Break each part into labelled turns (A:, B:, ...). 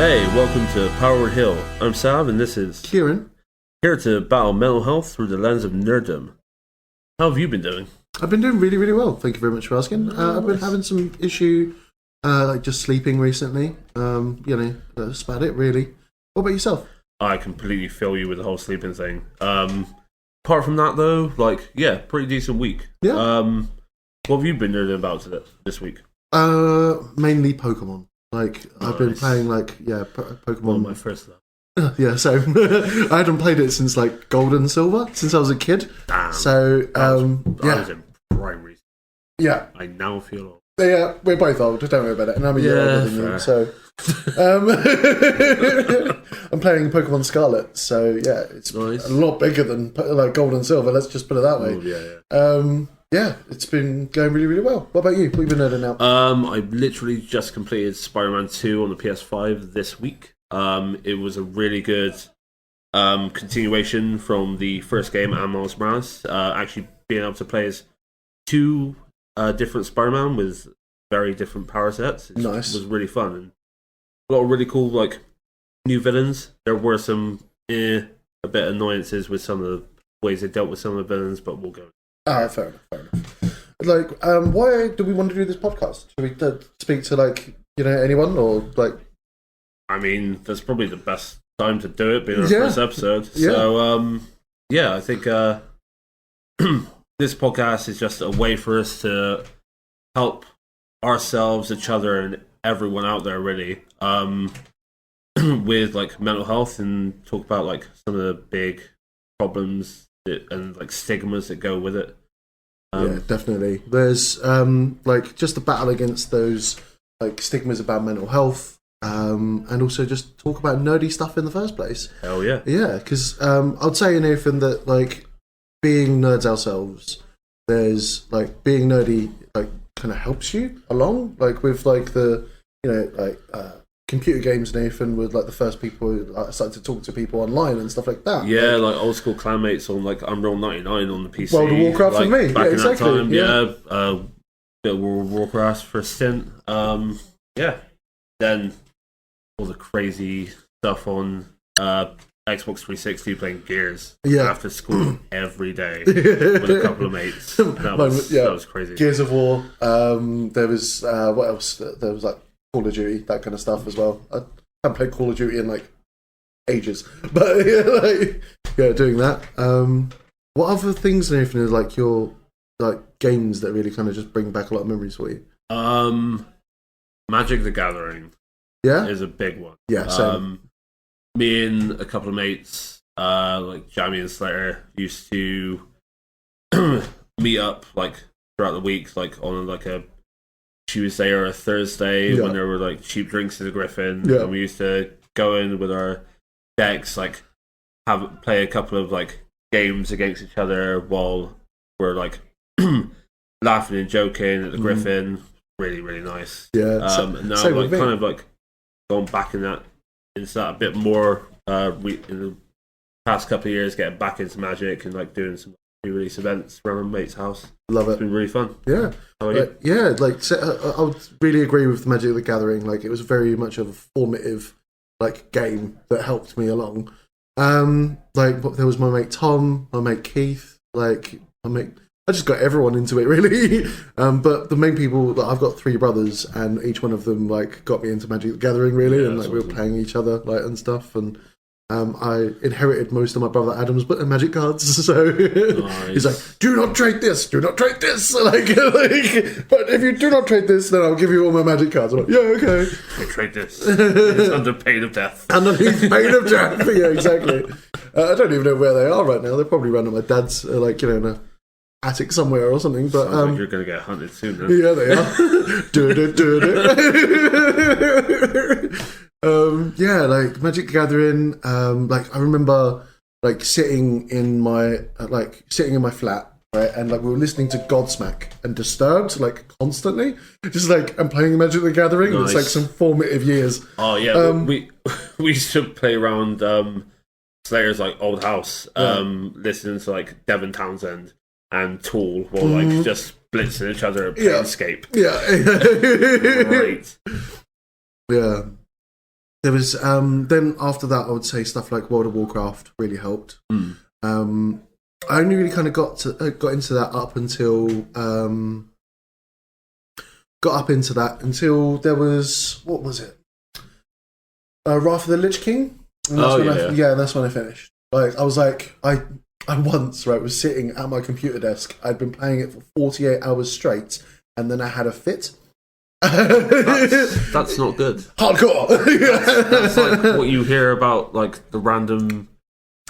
A: Hey, welcome to Power Hill. I'm Sav, and this is
B: Kieran.
A: Here to battle mental health through the lens of nerdom. How have you been doing?
B: I've been doing really, really well. Thank you very much for asking. I've been having some issue, like just sleeping recently. That's about it, really. What about yourself?
A: I completely feel you with the whole sleeping thing. Apart from that, though, pretty decent week.
B: Yeah.
A: What have you been nerding about this week?
B: Mainly Pokemon. I've been playing Pokemon.
A: One of my first love.
B: Yeah, so I hadn't played it since Gold and Silver, since I was a kid.
A: Damn.
B: So
A: I was in primary.
B: Yeah.
A: I now feel old.
B: Yeah, we're both old, don't worry about it. And I'm a year older than you, so I'm playing Pokemon Scarlet, so yeah, it's
A: nice.
B: A lot bigger than Gold and Silver, let's just put it that way.
A: Oh,
B: yeah, it's been going really, really well. What about you? What have you been nerding out?
A: I literally just completed Spider-Man 2 on the PS5 this week. It was a really good continuation from the first game and Miles Morales. Actually being able to play as two different Spider-Man with very different power sets. It was really fun. And a lot of really cool new villains. There were some a bit annoyances with some of the ways they dealt with some of the villains, but we'll go.
B: Fair enough. Why do we want to do this podcast? Should we speak to anyone or
A: I mean, that's probably the best time to do it, being our first episode. Yeah. So, I think this podcast is just a way for us to help ourselves, each other, and everyone out there, really, with mental health and talk about some of the big problems and stigmas that go with it.
B: Yeah, definitely. There's just the battle against those stigmas about mental health. And also just talk about nerdy stuff in the first place.
A: Hell yeah.
B: Yeah, because I'd say, Nathan, that being nerds ourselves, there's being nerdy kind of helps you along. With the computer games, Nathan were the first people who started to talk to people online and stuff like that.
A: Yeah, old school clanmates on Unreal 99 on the PC.
B: World of Warcraft for me.
A: Back
B: yeah,
A: in
B: exactly.
A: that time, bit of World of Warcraft for a stint. Then all the crazy stuff on Xbox 360 playing Gears after school every day with a couple of mates. That was crazy.
B: Gears of War. There was what else? There was Call of Duty, that kind of stuff as well. I haven't played Call of Duty in ages, but doing that. What other things, Nathan, is your games that really kind of just bring back a lot of memories for you?
A: Magic the Gathering.
B: Yeah,
A: is a big one.
B: Yeah, same.
A: Me and a couple of mates, Jamie and Slater, used to meet up throughout the week, on a Tuesday or a Thursday when there were cheap drinks in the Griffin.
B: Yeah.
A: And we used to go in with our decks, play a couple of games against each other while we're laughing and joking at the Griffin. Really, really nice.
B: Yeah.
A: Now kind of gone back into that a bit more in the past couple of years, getting back into Magic and doing some pre-release events around my mate's house.
B: Love it.
A: It's been really fun.
B: Yeah.
A: How are you?
B: I would really agree with the Magic the Gathering. It was very much of a formative game that helped me along. There was my mate Tom, my mate Keith, I just got everyone into it, really. But the main people, I've got three brothers, and each one of them got me into Magic the Gathering, really, and we were playing each other and stuff. And I inherited most of my brother Adam's Magic cards, so
A: nice.
B: He's "Do not trade this, do not trade this." But if you do not trade this, then I'll give you all my Magic cards. I'm yeah, okay.
A: I trade this. It's under pain of death.
B: Underneath pain of death. Yeah, exactly. I don't even know where they are right now. They're probably around at my dad's, in a attic somewhere or something, but
A: you're going to get hunted soon. Huh?
B: Yeah, they are. Magic the Gathering. I remember sitting in my flat, right, and we were listening to Godsmack and Disturbed constantly, just and playing Magic the Gathering. Nice. It's some formative years.
A: Oh yeah, we used to play around Slater's old house, listening to Devin Townsend and Tool while just blitzing each other at Planescape.
B: Yeah.
A: Great.
B: Yeah. There was then after that, I would say stuff like World of Warcraft really helped. I only really kind of got into that until there was, what was it? Wrath of the Lich King. And that's when I finished. Like I was like I once was sitting at my computer desk. I'd been playing it for 48 hours straight, and then I had a fit.
A: That's not good.
B: Hardcore.
A: That's like what you hear about, like the random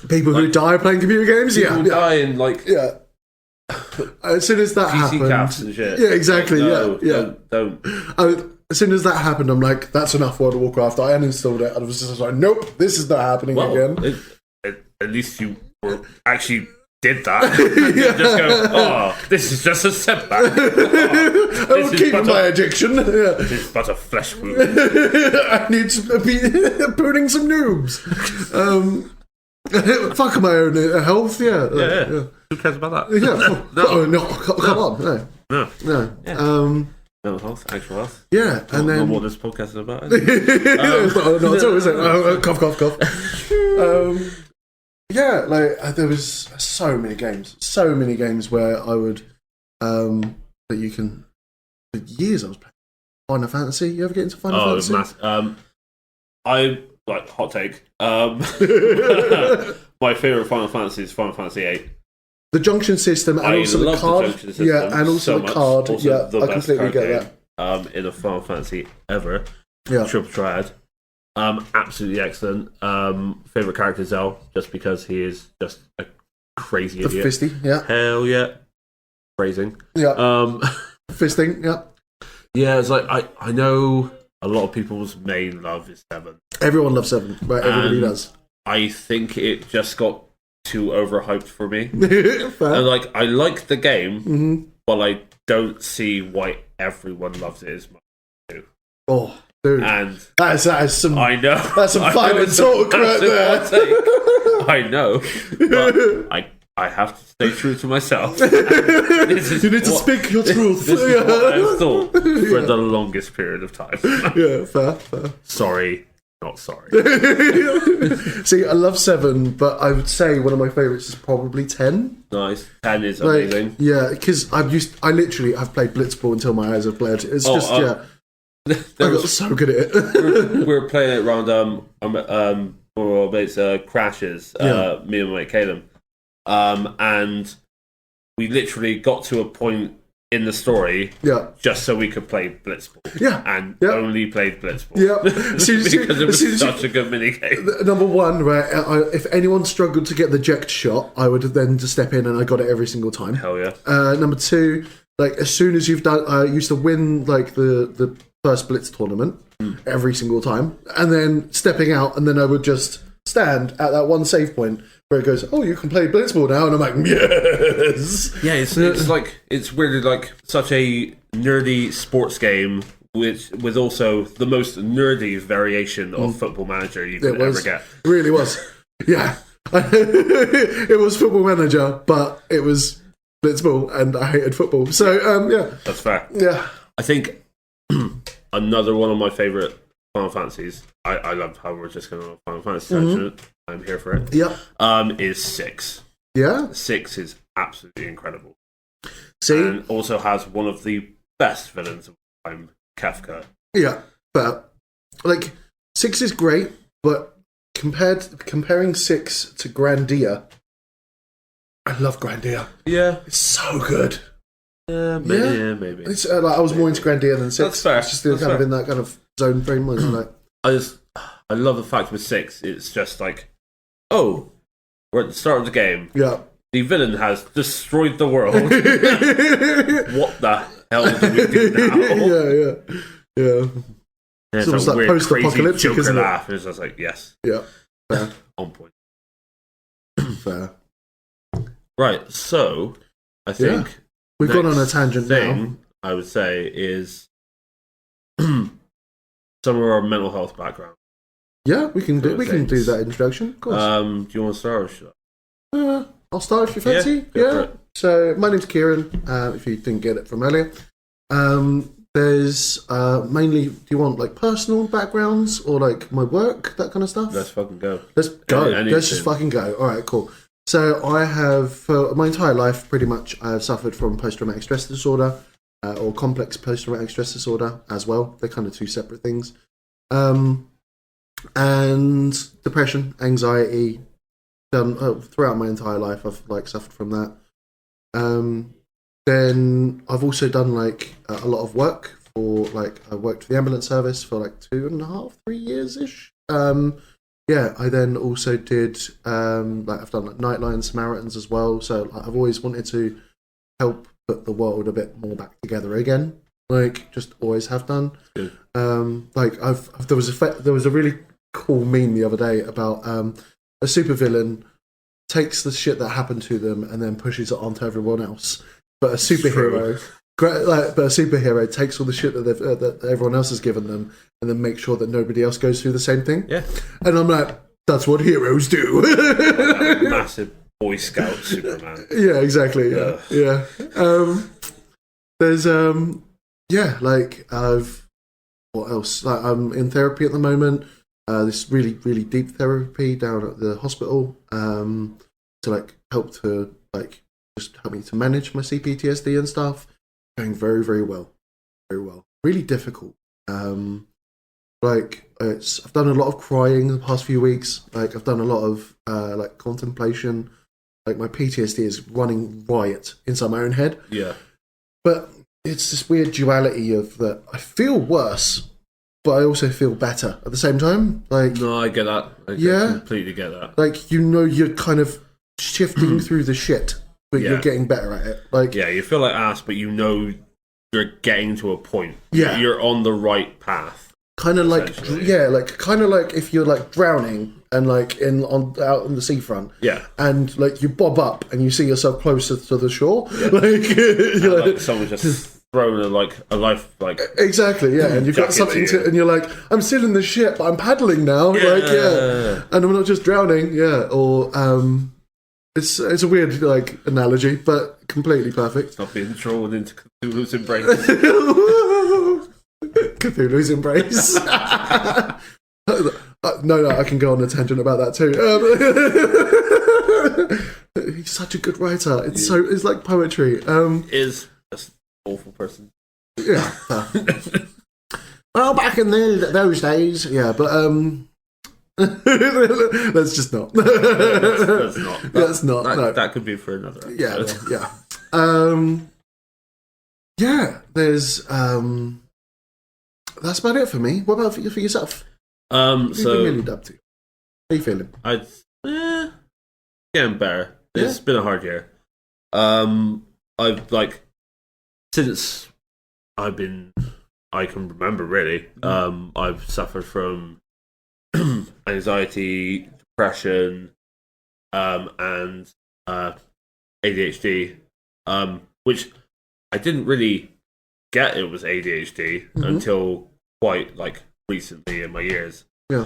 B: people who die playing computer games.
A: People die in
B: as soon as that happened,
A: caps and shit.
B: Yeah, exactly.
A: Like,
B: no,
A: don't.
B: As soon as that happened, I'm like, that's enough World of Warcraft. I uninstalled it. And I was just like, nope, this is not happening again.
A: At least you actually did that. And just go, this is just a setback.
B: I will keep my addiction.
A: This is but a flesh wound.
B: I need to be pruning some noobs. Fuck my own health, yeah.
A: Who cares about that?
B: Yeah. No, come on. No.
A: Yeah. Mental health, actual health.
B: Yeah, and then...
A: Not what this podcast is about.
B: not at all, is it? Cough. There was so many games where I would... that you can... For years I was playing Final Fantasy. You ever get into Final Fantasy?
A: Oh, massive. I... Like, hot take. My favourite Final Fantasy is Final Fantasy VIII.
B: The junction system and also the card. And also the card. Also I completely get
A: that. In a Final Fantasy ever.
B: Yeah.
A: Triple Triad. Absolutely excellent. Favourite character is Zell, just because he is just a crazy idiot.
B: The fisty, yeah.
A: Hell yeah. Phrasing.
B: Yeah. Fisting, yeah.
A: Yeah, it's like, I know a lot of people's main love is 7.
B: Everyone loves 7, right? Everybody does.
A: I think it just got too overhyped for me.
B: Fair.
A: And I like the game, but I don't see why everyone loves it as much as too.
B: Oh, dude.
A: And
B: that is some...
A: I know.
B: That's some fine talk right there.
A: I know. But I have to stay true to myself. You
B: need to speak your truth.
A: This is what I've thought for the longest period of time.
B: Yeah, fair.
A: Sorry. Not sorry.
B: See, I love 7, but I would say one of my favourites is probably 10.
A: Nice. 10 is amazing.
B: Yeah, because I've played Blitzball until my eyes have bled. It's I got so good at it.
A: we were playing it around one of our mates Crashes, me and my mate Caleb. And we literally got to a point in the story just so we could play Blitzball.
B: Yeah.
A: And only played Blitzball.
B: Yeah.
A: because it was such a good minigame.
B: Number one, right, if anyone struggled to get the eject shot, I would then just step in and I got it every single time.
A: Hell yeah.
B: Number 2, as soon as you've done... I used to win the first Blitz tournament every single time. And then stepping out, and then I would just stand at that one save point where it goes, oh, you can play Blitzball now, and I'm like, yes.
A: Yeah, it's weirdly such a nerdy sports game, with also the most nerdy variation of Football Manager you could ever get.
B: It really was. Yeah, it was Football Manager, but it was Blitzball, and I hated football. So yeah,
A: that's fair.
B: Yeah,
A: I think another one of my favourite Final Fantasies. I love how we're just going on a Final Fantasy tangent. I'm here for it.
B: Yep.
A: Is 6.
B: Yeah.
A: 6 is absolutely incredible.
B: See?
A: And also has one of the best villains of all time, Kafka.
B: Yeah, but 6 is great, but comparing 6 to Grandia, I love Grandia.
A: Yeah.
B: It's so good.
A: Maybe.
B: It's I was more into Grandia than 6.
A: That's fair.
B: It's just kind of in that kind of zone frame.
A: I love the fact with 6, it's just we're at the start of the game.
B: Yeah.
A: The villain has destroyed the world. What the hell do we do now?
B: Yeah.
A: It's
B: almost like
A: weird,
B: post-apocalyptic,
A: crazy
B: isn't it?
A: laugh. It's just like, yes.
B: Yeah. Fair.
A: On point.
B: Fair.
A: Right, so I think
B: we've gone on a tangent now.
A: I would say is some of our mental health background.
B: Yeah, we can do that introduction. Of course.
A: Do you want to start or should
B: I? I'll start if you fancy. Yeah. So my name's Kieran. If you didn't get it from earlier, There's mainly. Do you want like personal backgrounds or like my work, that kind of stuff?
A: Let's fucking go.
B: Let's go.
A: Yeah,
B: Let's just fucking go. All right, cool. So I have, for my entire life, pretty much, I have suffered from post-traumatic stress disorder or complex post-traumatic stress disorder as well. They're kind of two separate things. And depression, anxiety, throughout my entire life, I've like suffered from that. Then I've also done like a lot of work for like I worked for the ambulance service for like 2.5, 3 years ish. Yeah, I then also did like I've done like Nightline Samaritans as well. So like, I've always wanted to help put the world a bit more back together again. Like just always have done.
A: Good.
B: Like there was a really cool meme the other day about a supervillain takes the shit that happened to them and then pushes it onto everyone else. But a superhero, takes all the shit that everyone else has given them and then makes sure that nobody else goes through the same thing.
A: Yeah.
B: And I'm like, that's what heroes do.
A: Massive Boy Scout Superman.
B: Yeah, exactly. Yeah. There's like what else? Like I'm in therapy at the moment. This really, really deep therapy down at the hospital. To like help to like just help me to manage my CPTSD and stuff. Going very, very well. Very well. Really difficult. I've done a lot of crying the past few weeks. Like I've done a lot of like contemplation. Like my PTSD is running riot inside my own head.
A: Yeah.
B: But it's this weird duality of that I feel worse, but I also feel better at the same time. Like
A: no, I get that. I completely get that.
B: Like you're kind of shifting through the shit, but you're getting better at it. Like
A: you feel like ass, but you know you're getting to a point.
B: Yeah,
A: you're on the right path.
B: Kind of like kind of like if you're like drowning and like out on the seafront.
A: Yeah,
B: and like you bob up and you see yourself closer to the shore. Yeah.
A: Like someone just thrown a life like
B: exactly, yeah, and you've got something to, and you're like, I'm still in the ship, but I'm paddling now. And I'm not just drowning. Or it's a weird like analogy, but completely perfect.
A: It's not being thrown into Cthulhu's embrace.
B: Cthulhu's embrace. No, I can go on a tangent about that too. He's such a good writer. It's like poetry.
A: Is an awful person.
B: Yeah. Well, back in those days, yeah, but let's just not.
A: Let's not.
B: Let's not. No.
A: That could be for another episode.
B: Yeah. Yeah. There's that's about it for me. What about for yourself?
A: So
B: really up to. How are you feeling?
A: Getting better. It's been a hard year. I've like since I can remember really. I've suffered from anxiety, depression, and ADHD, which I didn't really get it was ADHD until quite like recently in my years.
B: Yeah.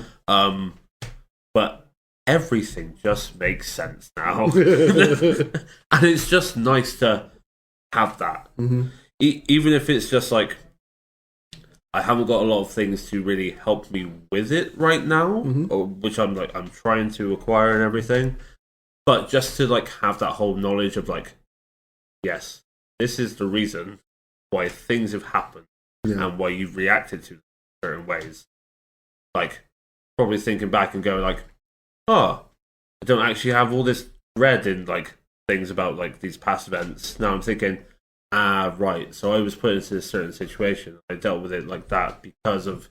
A: But everything just makes sense now. And it's just nice to have that. Even if it's just like I haven't got a lot of things to really help me with it right now, which I'm trying to acquire and everything. But just to like have that whole knowledge of like, yes, this is the reason why things have happened and why you've reacted to certain ways. Like probably thinking back and going like, oh, I don't actually have all this dread in like things about like these past events. Now I'm thinking, right, so I was put into a certain situation. I dealt with it like that because of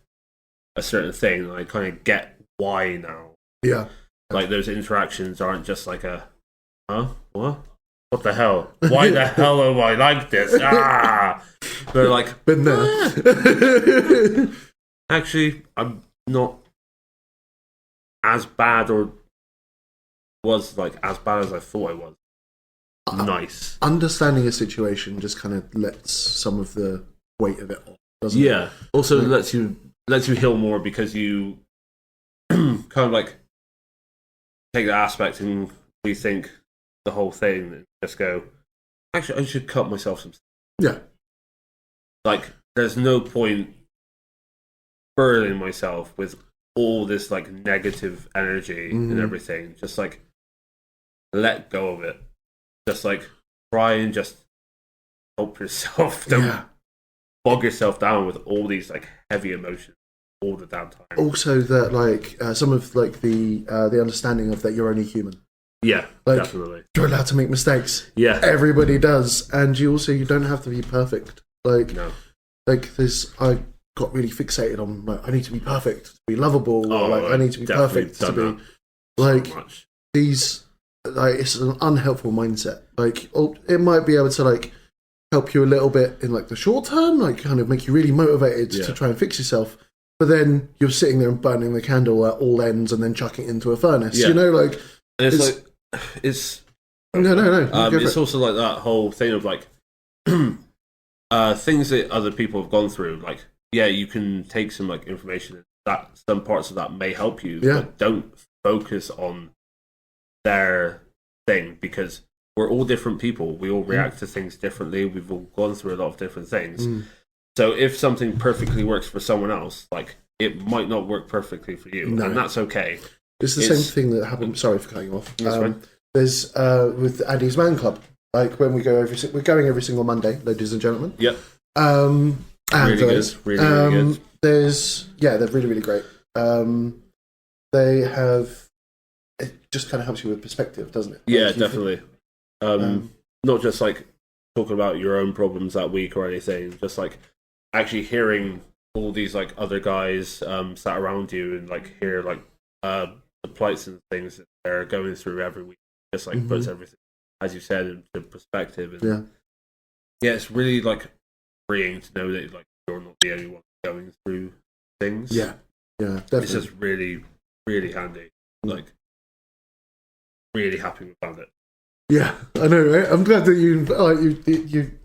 A: a certain thing. And I kind of get why now.
B: Yeah.
A: Like those interactions aren't just like a, what? What the hell? Why the hell am I like this? They're like,
B: been there.
A: Actually, I'm not as bad or was like as bad as I thought I was. Nice.
B: Understanding a situation just kind of lets some of the weight of it off, doesn't it?
A: Yeah. Also lets you heal more because you kind of like take the aspect and rethink the whole thing and just go, actually, I should cut myself some.
B: Yeah.
A: Like there's no point burdening myself with all this like negative energy and everything. Just like let go of it. Just like try and just help yourself. Don't bog yourself down with all these like heavy emotions all the damn time.
B: Also, that like some of like the understanding of that you're only human.
A: Yeah,
B: like,
A: definitely.
B: You're allowed to make mistakes.
A: Yeah,
B: everybody does, and you don't have to be perfect. Like,
A: no.
B: Like I got really fixated on like I need to be perfect to be lovable, or like I need to be perfect to be like
A: so
B: these. Like it's an unhelpful mindset. Like it might be able to like help you a little bit in like the short term, like kind of make you really motivated to try and fix yourself. But then you're sitting there and burning the candle at all ends, and then chucking it into a furnace. You know, like
A: and it's like it's
B: no.
A: It's also like that whole thing of like things that other people have gone through. Like, yeah, you can take some like information that some parts of that may help you, but don't focus on their thing, because we're all different people. We all react to things differently. We've all gone through a lot of different things. So if something perfectly works for someone else, like it might not work perfectly for you, and that's okay.
B: It's the same thing that happened. Sorry for cutting you off.
A: Fine.
B: There's with Addy's Man Club. Like when we're going every single Monday, ladies and gentlemen.
A: Yep.
B: And
A: really good. Really good.
B: They're really, really great. They have. It just kind of helps you with perspective, doesn't it?
A: Yeah, definitely. Not just like talking about your own problems that week or anything. Just like actually hearing all these like other guys sat around you and like hear like the plights and things that they're going through every week. Just like puts everything, as you said, into perspective. And, yeah, it's really like freeing to know that like you're not the only one going through things. Yeah,
B: definitely.
A: It's just really, really handy. Like, really happy we found it.
B: Yeah, I know, right? I'm glad that you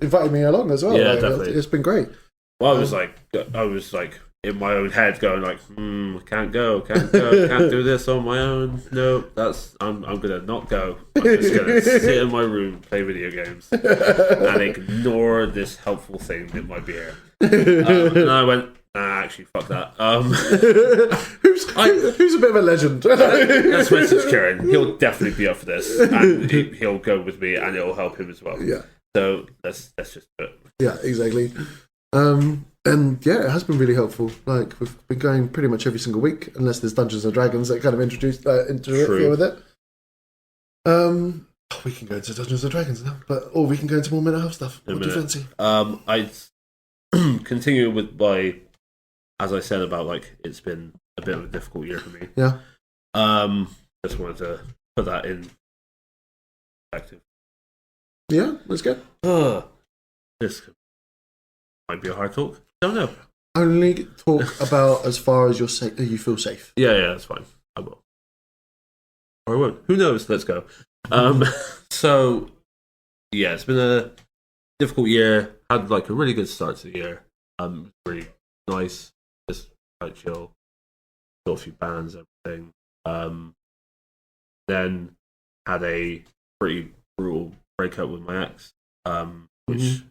B: invited me along as well.
A: Yeah,
B: like,
A: definitely.
B: It's been great.
A: Well, I was like in my own head going like, can't do this on my own. No, I'm gonna not go. I'm just gonna sit in my room, play video games, and ignore this helpful thing that might be here. And I went, actually, fuck that.
B: Who's a bit of a legend?
A: Let's message Kieran. He'll definitely be up for this, and he'll go with me, and it'll help him as well.
B: Yeah.
A: So let's just do it.
B: Yeah, exactly. And yeah, it has been really helpful. Like we've been going pretty much every single week, unless there's Dungeons and Dragons that kind of interfere with it. We can go into Dungeons and Dragons now, or we can go into more mental health stuff. What do you fancy?
A: I continue with my, as I said about like it's been a bit of a difficult year for me.
B: Yeah.
A: Just wanted to put that in perspective.
B: Yeah, that's good.
A: This might be a hard talk. Don't know.
B: Only talk about as far as you feel safe.
A: Yeah, that's fine. I will. Or I won't. Who knows? Let's go. So, yeah, it's been a difficult year. Had like a really good start to the year. Really nice. Just quite chill. Saw a few bands, everything. Then had a pretty brutal breakup with my ex, which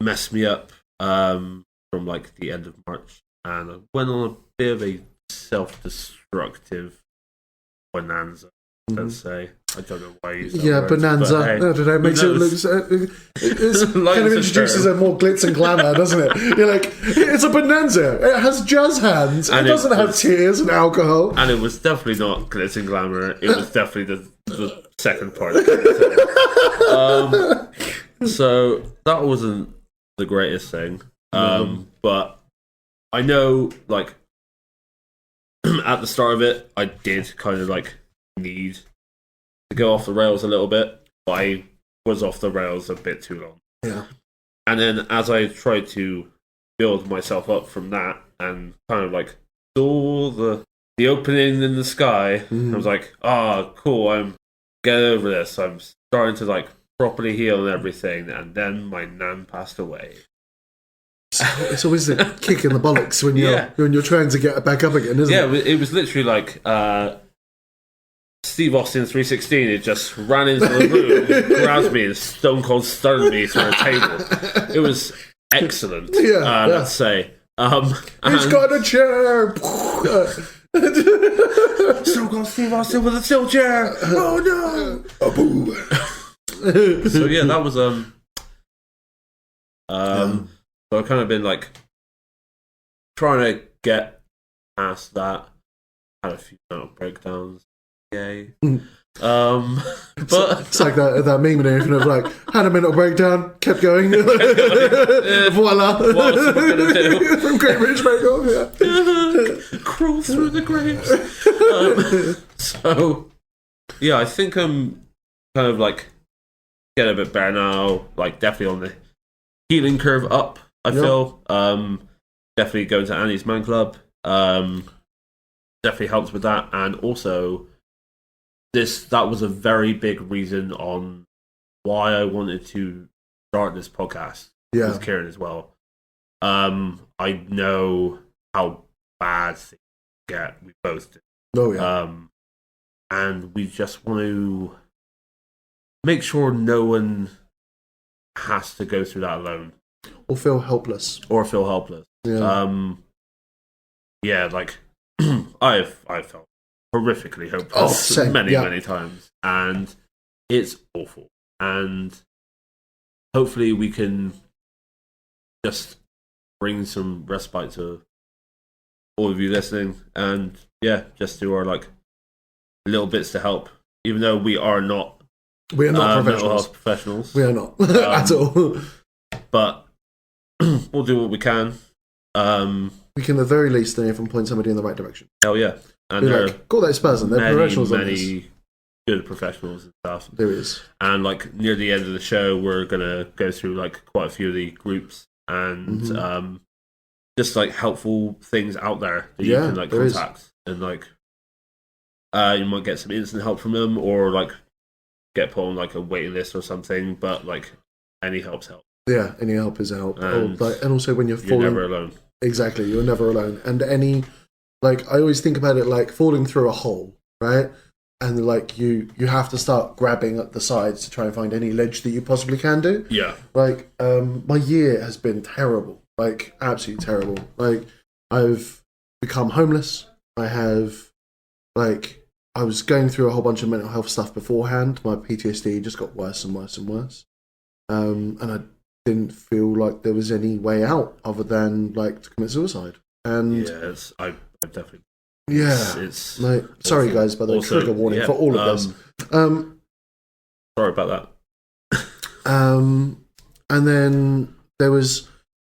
A: messed me up from like the end of March, and I went on a bit of a self-destructive bonanza. Let's say. I don't know why you use that word,
B: bonanza.
A: But, hey,
B: I don't know. It makes it look. It kind of introduces a more glitz and glamour, doesn't it? You're like, it's a bonanza. It has jazz hands. It doesn't have tears and alcohol.
A: And it was definitely not glitz and glamour. It was definitely the second part. So that wasn't the greatest thing. But I know, like, at the start of it, I did kind of like need to go off the rails a little bit, but I was off the rails a bit too long.
B: Yeah.
A: And then as I tried to build myself up from that and kind of like saw the opening in the sky, I was like, cool, I'm getting over this. I'm starting to like properly heal and everything. And then my nan passed away.
B: It's always a kick in the bollocks when you're trying to get back up again, isn't it?
A: Yeah, it was literally like Steve Austin 316. It just ran into the room, grabbed me, and stone cold stunned me through a table. It was excellent.
B: Yeah.
A: Let's say.
B: He's got a chair.
A: Still got Steve Austin with a steel chair. Oh no! A boo. So yeah, that was So I've kind of been like trying to get past that. Had a few mental breakdowns. Yay. But
B: it's like that meme and of like had a mental breakdown, kept going. Voila!
A: What else am I gonna do?
B: From Great British Bake Off, yeah.
A: Crawl through the grapes. So yeah, I think I'm kind of like getting a bit better now. Like definitely on the healing curve up. I feel definitely going to Annie's Man Club. Definitely helps with that, and also that was a very big reason on why I wanted to start this podcast with Kieran as well. I know how bad things get. We both do.
B: Oh yeah.
A: And we just want to make sure no one has to go through that alone
B: Or feel helpless.
A: Yeah. Yeah, like I've felt horrifically hopeless many times, and it's awful. And hopefully we can just bring some respite to all of you listening, and just do our like little bits to help. Even though we are not mental health professionals,
B: we are not at all.
A: But we'll do what we can.
B: We can at the very least even point somebody in the right direction.
A: Hell yeah. And there are
B: call that person. They're professionals.
A: Many good professionals and stuff.
B: There is.
A: And like near the end of the show, we're gonna go through like quite a few of the groups and just like helpful things out there that you can like contact, and like you might get some instant help from them, or like get put on like a waiting list or something. But like any help's help.
B: Yeah, any help is a help. And also when you're
A: never alone.
B: Exactly, you're never alone. And I always think about it like falling through a hole, right? And like you have to start grabbing at the sides to try and find any ledge that you possibly can do.
A: Yeah.
B: Like my year has been terrible, like absolutely terrible. Like I've become homeless. I was going through a whole bunch of mental health stuff beforehand. My PTSD just got worse and worse and worse. And I didn't feel like there was any way out other than like to commit suicide. And
A: I definitely.
B: It's like, sorry guys, by the way, trigger warning for all of this.
A: Sorry about that.
B: And then there was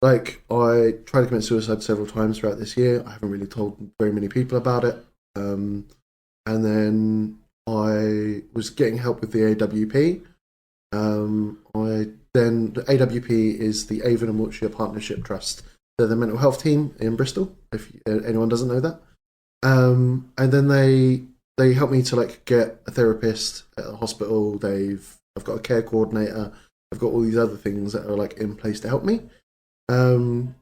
B: like I tried to commit suicide several times throughout this year. I haven't really told very many people about it. And then I was getting help with the AWP. The AWP is the Avon and Wiltshire Partnership Trust. They're the mental health team in Bristol, if anyone doesn't know that. And then they helped me to like get a therapist at the hospital. I've got a care coordinator. I've got all these other things that are like in place to help me. And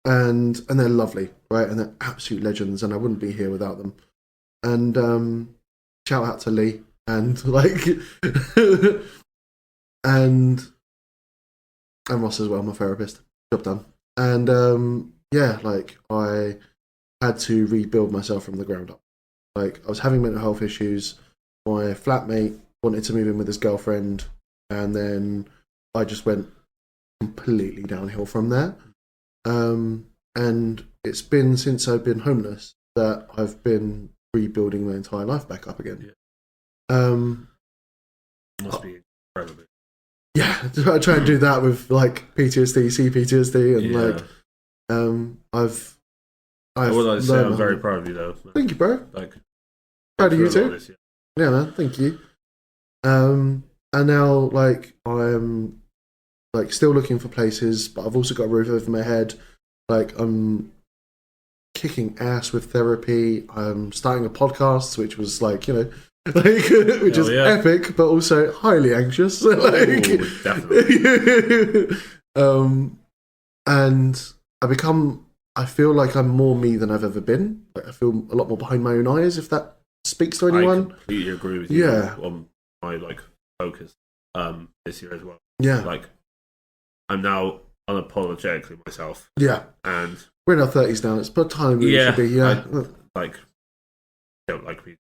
B: they're lovely, right? And they're absolute legends, and I wouldn't be here without them. And shout out to Lee and like and Ross as well, my therapist. Job done. And like I had to rebuild myself from the ground up. Like I was having mental health issues. My flatmate wanted to move in with his girlfriend, and then I just went completely downhill from there. And it's been since I've been homeless that I've been rebuilding my entire life back up again.
A: Must be incredible.
B: Yeah, I try and do that with like PTSD, CPTSD, and I would like to say
A: I'm very proud of you though.
B: Thank you, bro.
A: Like
B: proud of you too. Yeah, man. Thank you. And now like I'm like still looking for places, but I've also got a roof over my head. Like I'm kicking ass with therapy. I'm starting a podcast, which was like, which is epic, but also highly anxious.
A: Definitely.
B: And I feel like I'm more me than I've ever been. Like I feel a lot more behind my own eyes, if that speaks to anyone.
A: I completely agree with you on my like focus this year as well.
B: Yeah.
A: Like I'm now unapologetically myself.
B: Yeah.
A: And
B: we're in our 30s now. It's about time we should be. Yeah.
A: Don't like me.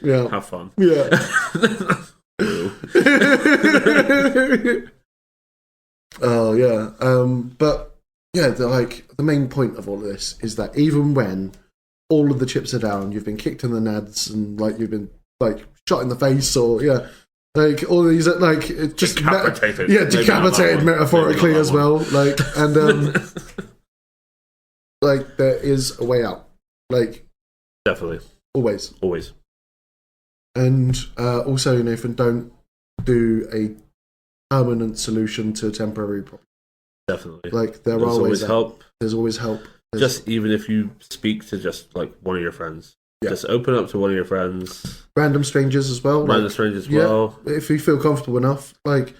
B: Yeah.
A: Have fun.
B: Yeah. Oh yeah. But yeah, the main point of all of this is that even when all of the chips are down, you've been kicked in the nads and like you've been like shot in the face or like all these like it just
A: decapitated.
B: Decapitated metaphorically as well. Like and like there is a way out. Like
A: definitely.
B: Always. And also, Nathan, don't do a permanent solution to a temporary problem.
A: Definitely.
B: Like there's
A: always help.
B: There's always help.
A: Just even if you speak to just like one of your friends. Yeah. Just open up to one of your friends.
B: Random strangers as well. If you feel comfortable enough. Like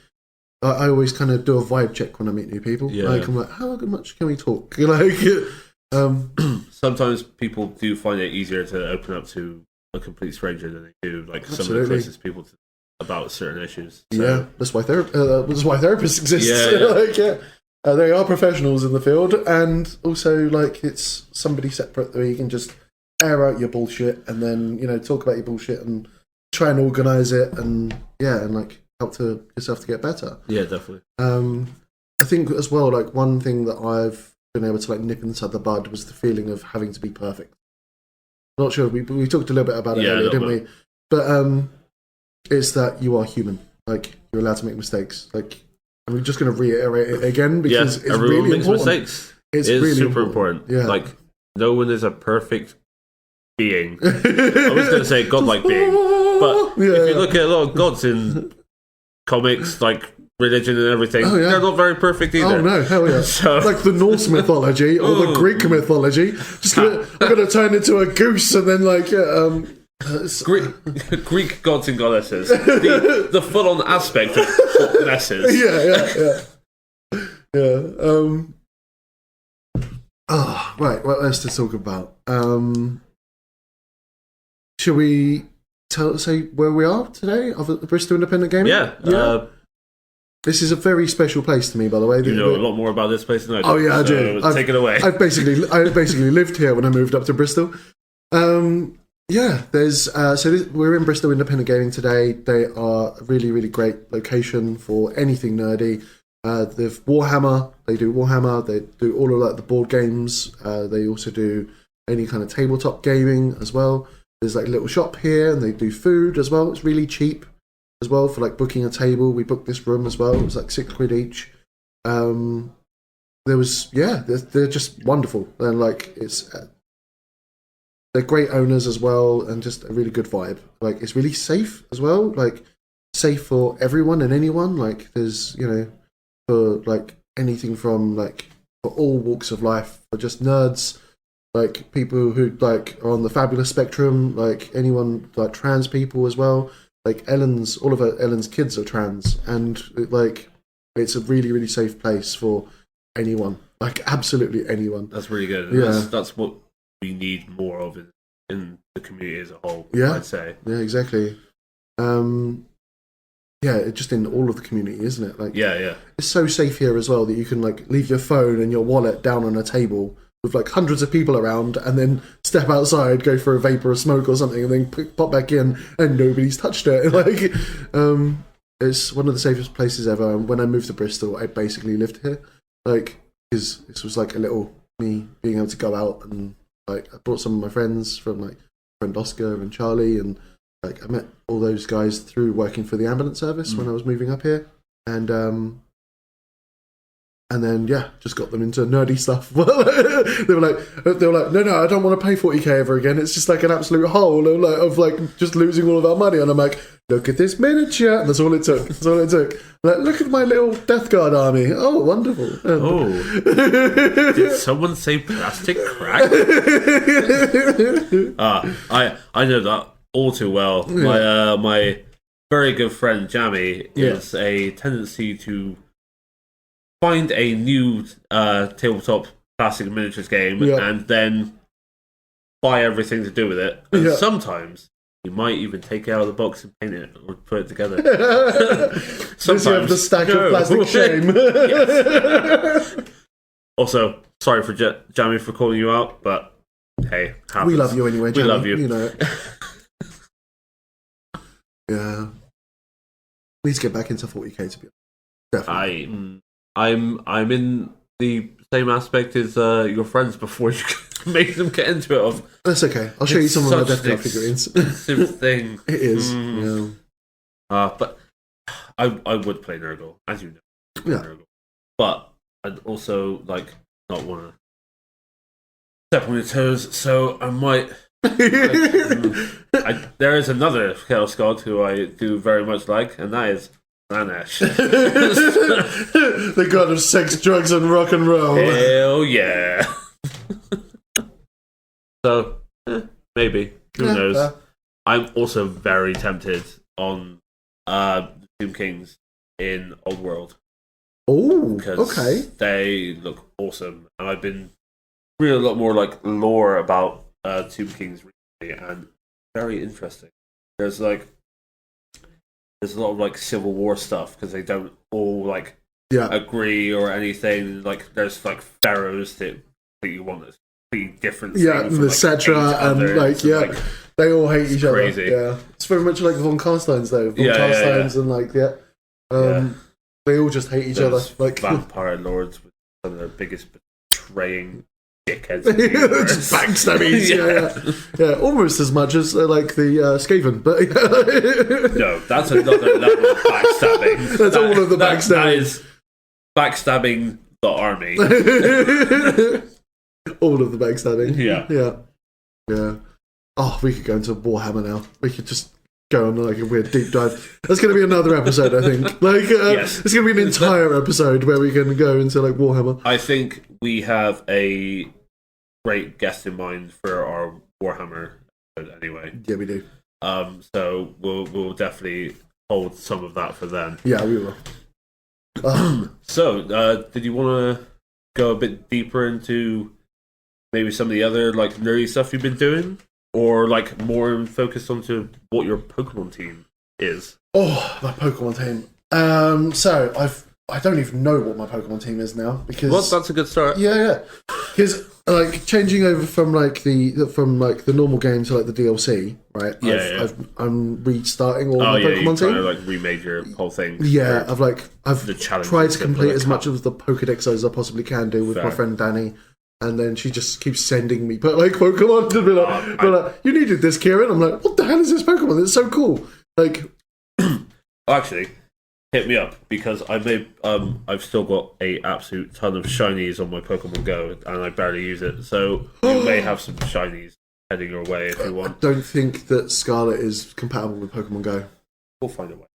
B: I always kind of do a vibe check when I meet new people. Yeah. Like I'm like, how much can we talk? Like
A: sometimes people do find it easier to open up to a complete stranger than they do like
B: Absolutely.
A: some of the closest people about certain issues. So.
B: Yeah, that's why therapists exist. They are professionals in the field, and also like it's somebody separate where you can just air out your bullshit and then talk about your bullshit and try and organize it and like help to yourself to get better.
A: Yeah, definitely.
B: I think as well, like one thing that I've been able to like nip inside the bud was the feeling of having to be perfect. Not sure, we talked a little bit about it earlier, didn't we? But it's that you are human. Like you're allowed to make mistakes. Like I'm just going to reiterate it again because it's
A: everyone
B: really
A: makes
B: important.
A: Mistakes.
B: It's
A: really
B: super
A: important.
B: Yeah.
A: Like no one is a perfect being. I was going to say godlike being, but if you look at a lot of gods in comics, like religion and everything, they're not very perfect either.
B: Oh no, hell yeah! So, like the Norse mythology or the Greek mythology, I'm gonna turn into a goose and then like
A: Greek gods and goddesses, the full-on aspect of hotnesses.
B: Right. What else to talk about? Should we say where we are today of the Bristol Independent Gaming?
A: Yeah.
B: This is a very special place to me, by the way.
A: You know a lot more about this place than I do.
B: Oh yeah, I do.
A: Take it away.
B: I basically lived here when I moved up to Bristol. There's we're in Bristol Independent Gaming today. They are a really, really great location for anything nerdy. They've Warhammer. They do Warhammer. They do all of like the board games. They also do any kind of tabletop gaming as well. There's like a little shop here, and they do food as well. It's really cheap as well for like booking a table. We booked this room as well. It was like £6 each. They're just wonderful, and like they're great owners as well, and just a really good vibe. Like it's really safe as well, like safe for everyone and anyone. Like there's for like anything from like for all walks of life, for just nerds, like people who like are on the fabulous spectrum, like anyone like trans people as well. Like all of Ellen's kids are trans, and it's a really, really safe place for anyone, like absolutely anyone.
A: That's really good.
B: Yeah,
A: that's what we need more of in the community as a whole.
B: Yeah,
A: I'd say.
B: Yeah, exactly. Just in all of the community, isn't it? Like, it's so safe here as well that you can like leave your phone and your wallet down on a table with like hundreds of people around, and then step outside, go for a vape or a smoke or something, and then pop back in, and nobody's touched it. Like, it's one of the safest places ever. And when I moved to Bristol, I basically lived here, like, because this was like a little me being able to go out, and like I brought some of my friends from like friend Oscar and Charlie, and like I met all those guys through working for the ambulance service when I was moving up here, and then just got them into nerdy stuff. they were like, no, I don't want to pay 40k ever again. It's just like an absolute hole of just losing all of our money. And I'm like, look at this miniature. And that's all it took. Like, look at my little Death Guard army. Oh, wonderful.
A: Did someone say plastic crack? I know that all too well. Yeah. My very good friend Jamie is a tendency to find a new tabletop plastic miniatures game and then buy everything to do with it. And sometimes you might even take it out of the box and paint it or put it together.
B: Sometimes you have the stack of plastic shame.
A: Also, sorry for Jamie for calling you out, but hey, happens.
B: We love you anyway, Jamie.
A: We love you.
B: You know it. Yeah. Need to get back into 40k to be honest. Definitely.
A: I'm in the same aspect as your friends before you make them get into it.
B: That's okay. I'll show you some of my Death Guard figurines.
A: Expensive thing.
B: It is. Yeah.
A: But I would play Nurgle, as you know.
B: Yeah.
A: Nurgle. But I'd also not want to step on your toes, so I might. There is another Chaos God who I do very much like, and that is Slanesh.
B: The god of sex, drugs, and rock and roll.
A: Hell yeah! So maybe, who knows? I'm also very tempted on Tomb Kings in Old World.
B: Oh, okay.
A: They look awesome, and I've been reading a lot more lore about Tomb Kings recently, and very interesting. There's a lot of Civil War stuff because they don't all agree or anything. There's pharaohs that you want this completely different.
B: Yeah, the Cetra and they all hate each
A: crazy.
B: Other. Yeah, it's very much like Von Carsteins though. Von Carsteins and they all just hate each other.
A: Vampire lords with some of their biggest betraying dickheads.
B: Just backstabbies. Yeah. Almost as much as the Skaven, but
A: no, that's another level of backstabbing.
B: That's all of the backstabbing.
A: That is backstabbing the army.
B: All of the backstabbing.
A: Yeah.
B: Oh, we could go into Warhammer now. We could just go on a weird deep dive. That's going to be another episode, I think.
A: Yes.
B: It's going to be an entire episode where we can go into Warhammer.
A: I think we have a great guest in mind for our Warhammer episode anyway.
B: Yeah, we do.
A: So we'll definitely hold some of that for then.
B: Yeah, we will.
A: So, did you want to go a bit deeper into maybe some of the other nerdy stuff you've been doing? Or more focused onto what your Pokemon team is?
B: Oh, my Pokemon team. So I don't even know what my Pokemon team is now because
A: that's a good start.
B: Yeah. Because changing over from the normal game to the DLC, right? I'm restarting all my Pokemon team.
A: Kind of remade your whole thing.
B: Yeah, I've tried to complete as much of the Pokedex as I possibly can do with my friend Danny. And then she just keeps sending me Pokemon to be like, you needed this, Kieran. I'm like, what the hell is this Pokemon? It's so cool.
A: Actually, hit me up because I've still got a absolute ton of shinies on my Pokemon Go, and I barely use it. So you may have some shinies heading your way if you want.
B: I don't think that Scarlet is compatible with Pokemon Go.
A: We'll find a way.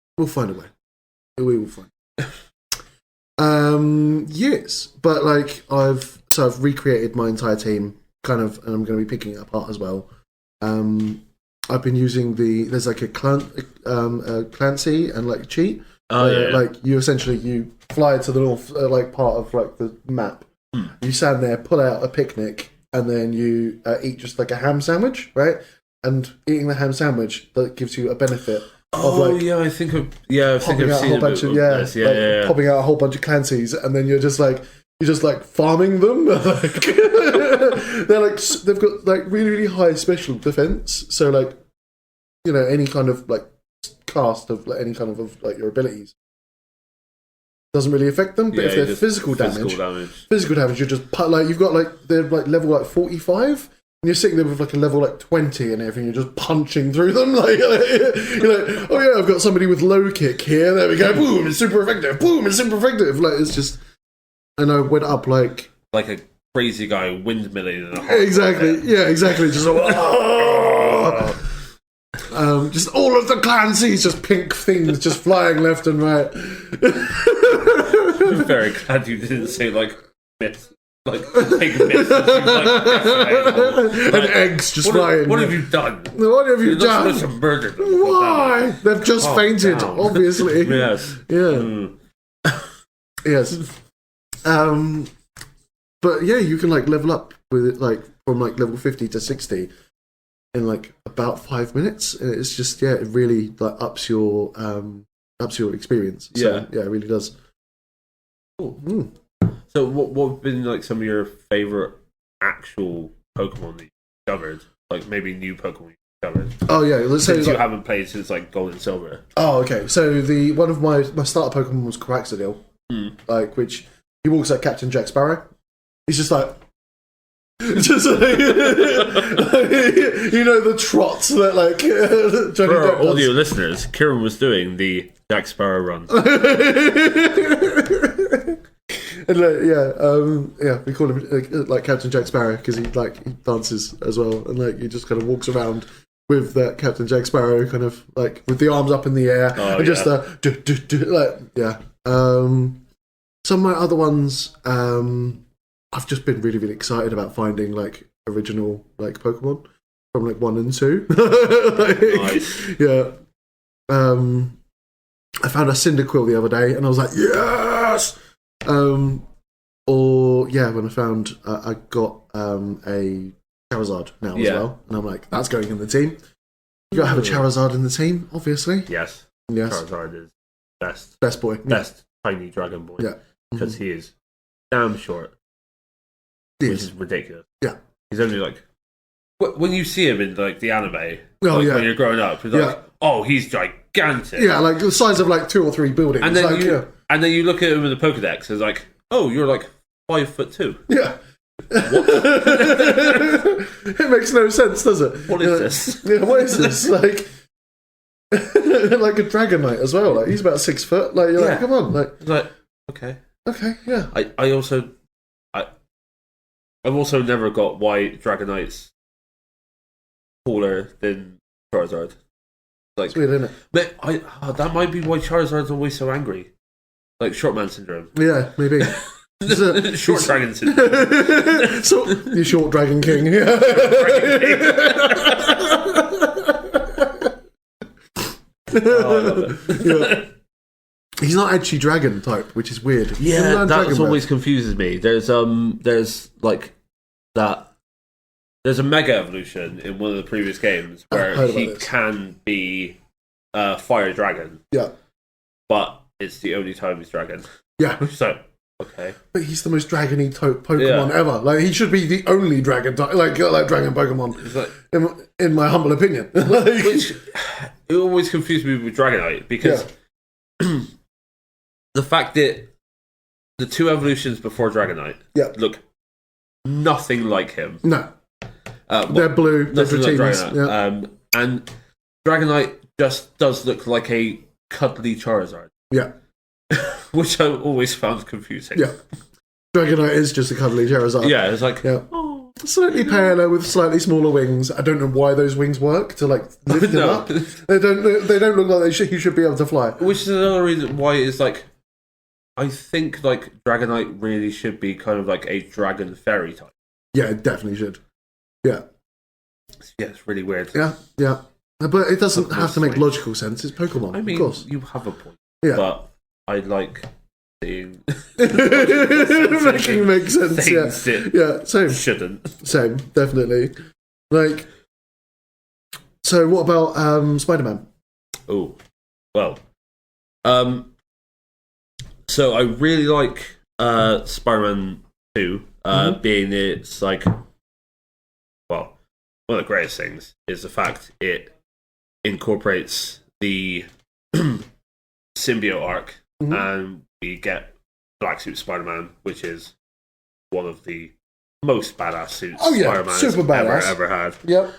B: We will find. Yes, but I've recreated my entire team, and I'm going to be picking it apart as well. I've been using there's a Clancy and cheat. You essentially fly to the north, part of the map. You stand there, pull out a picnic, and then you eat just a ham sandwich, right? And eating the ham sandwich that gives you a benefit.
A: I think I've seen a bunch of
B: popping out a whole bunch of Clancy's, and then you're just farming them. They've got really, really high special defense. So any kind of cast of any kind of your abilities doesn't really affect them. But if they're physical damage, you're just you've got they're level 45. And you're sitting there with a level 20 and everything, you're just punching through them. You're oh yeah, I've got somebody with low kick here. There we go. Boom, it's super effective. Boom, it's super effective. It's just, and I went up like
A: a crazy guy windmilling in a
B: hole. Exactly. Yeah, exactly. Just just all of the Clancy's, just pink things just flying left and right.
A: I'm very glad you didn't say myths. Big myths.
B: And eggs just flying.
A: What have you done?
B: What have you done?
A: You're not supposed to murder them.
B: Why? They've just fainted, obviously.
A: Yes.
B: Yeah. Yes. But yeah, you can level up with it from level 50 to 60 in about 5 minutes. And it's just it really ups your experience. So, yeah, it really does.
A: Cool. So what have been like some of your favorite actual Pokemon that you discovered? Like maybe new Pokemon you discovered.
B: Oh yeah, let's say
A: Since you haven't played since like Gold and Silver.
B: Oh, okay. So one of my starter Pokemon was Quaxadil, like which he walks like Captain Jack Sparrow. He's just like. Just like, the trots that like Johnny
A: For our
B: Depp does.
A: audio listeners, Kieran was doing the Jack Sparrow run.
B: And we call him like Captain Jack Sparrow because he dances as well, and like he just kind of walks around with that Captain Jack Sparrow kind of like with the arms up in the air and just some of my other ones, I've just been really, really excited about finding like original like Pokemon from like 1 and 2.
A: Nice.
B: Yeah. I found a Cyndaquil the other day, and I was like, yes. When I found I got a Charizard now as well, and I'm like, that's going in the team. You gotta have a Charizard in the team, obviously.
A: Yes. Charizard is
B: best boy,
A: best tiny dragon boy.
B: Yeah,
A: because he is damn short. Which is ridiculous.
B: Yeah.
A: He's only like... When you see him in like the anime,
B: when
A: you're growing up, it's like, oh, he's gigantic.
B: Yeah, like the size of like 2 or 3 buildings.
A: And then, and then you look at him in the Pokedex, it's like, oh, you're like 5'2".
B: Yeah. It makes no sense, does it?
A: What is this?
B: Yeah, what is this? Like... like a Dragonite as well. Like he's about 6 foot. Like you're like, come on. Like
A: okay,
B: yeah.
A: I've also never got why Dragonite's taller than Charizard. Like,
B: it's weird, isn't it?
A: But that might be why Charizard's always so angry. Like short man syndrome.
B: Yeah, maybe.
A: Short dragon syndrome.
B: So you short dragon king. Yeah.
A: Oh, I love it.
B: Yeah. He's not actually dragon type, which is weird.
A: Yeah, that always confuses me. There's like that. There's a mega evolution in one of the previous games where he can be fire dragon.
B: Yeah,
A: but it's the only time he's dragon.
B: Yeah,
A: so okay, but
B: he's the most dragony Pokemon ever. Like he should be the only dragon type, like dragon Pokemon. Like, in my humble opinion,
A: which it always confused me with Dragonite because. The fact that the 2 evolutions before Dragonite look nothing like him.
B: No. They're blue, they're
A: like Dragonite. And Dragonite just does look like a cuddly Charizard.
B: Yeah.
A: Which I always found confusing.
B: Yeah. Dragonite is just a cuddly Charizard.
A: Yeah, it's like...
B: Yeah. Slightly paler with slightly smaller wings. I don't know why those wings work to like lift them up. They don't look like he should be able to fly.
A: Which is another reason why it's like... I think like Dragonite really should be kind of like a dragon fairy type.
B: Yeah, it definitely should. Yeah.
A: Yeah, it's really weird.
B: Yeah. But it doesn't have to make logical sense. It's Pokemon,
A: I mean,
B: of course.
A: You have a point.
B: Yeah.
A: But I like seeing...
B: Making make sense, yeah. Same.
A: Shouldn't.
B: Same, definitely. Like... So what about Spider-Man?
A: Oh, well... So I really like Spider-Man 2, being it's like, well, one of the greatest things is the fact it incorporates the symbiote arc, and we get Black Suit Spider-Man, which is one of the most badass suits Spider-Man has ever had.
B: Yep.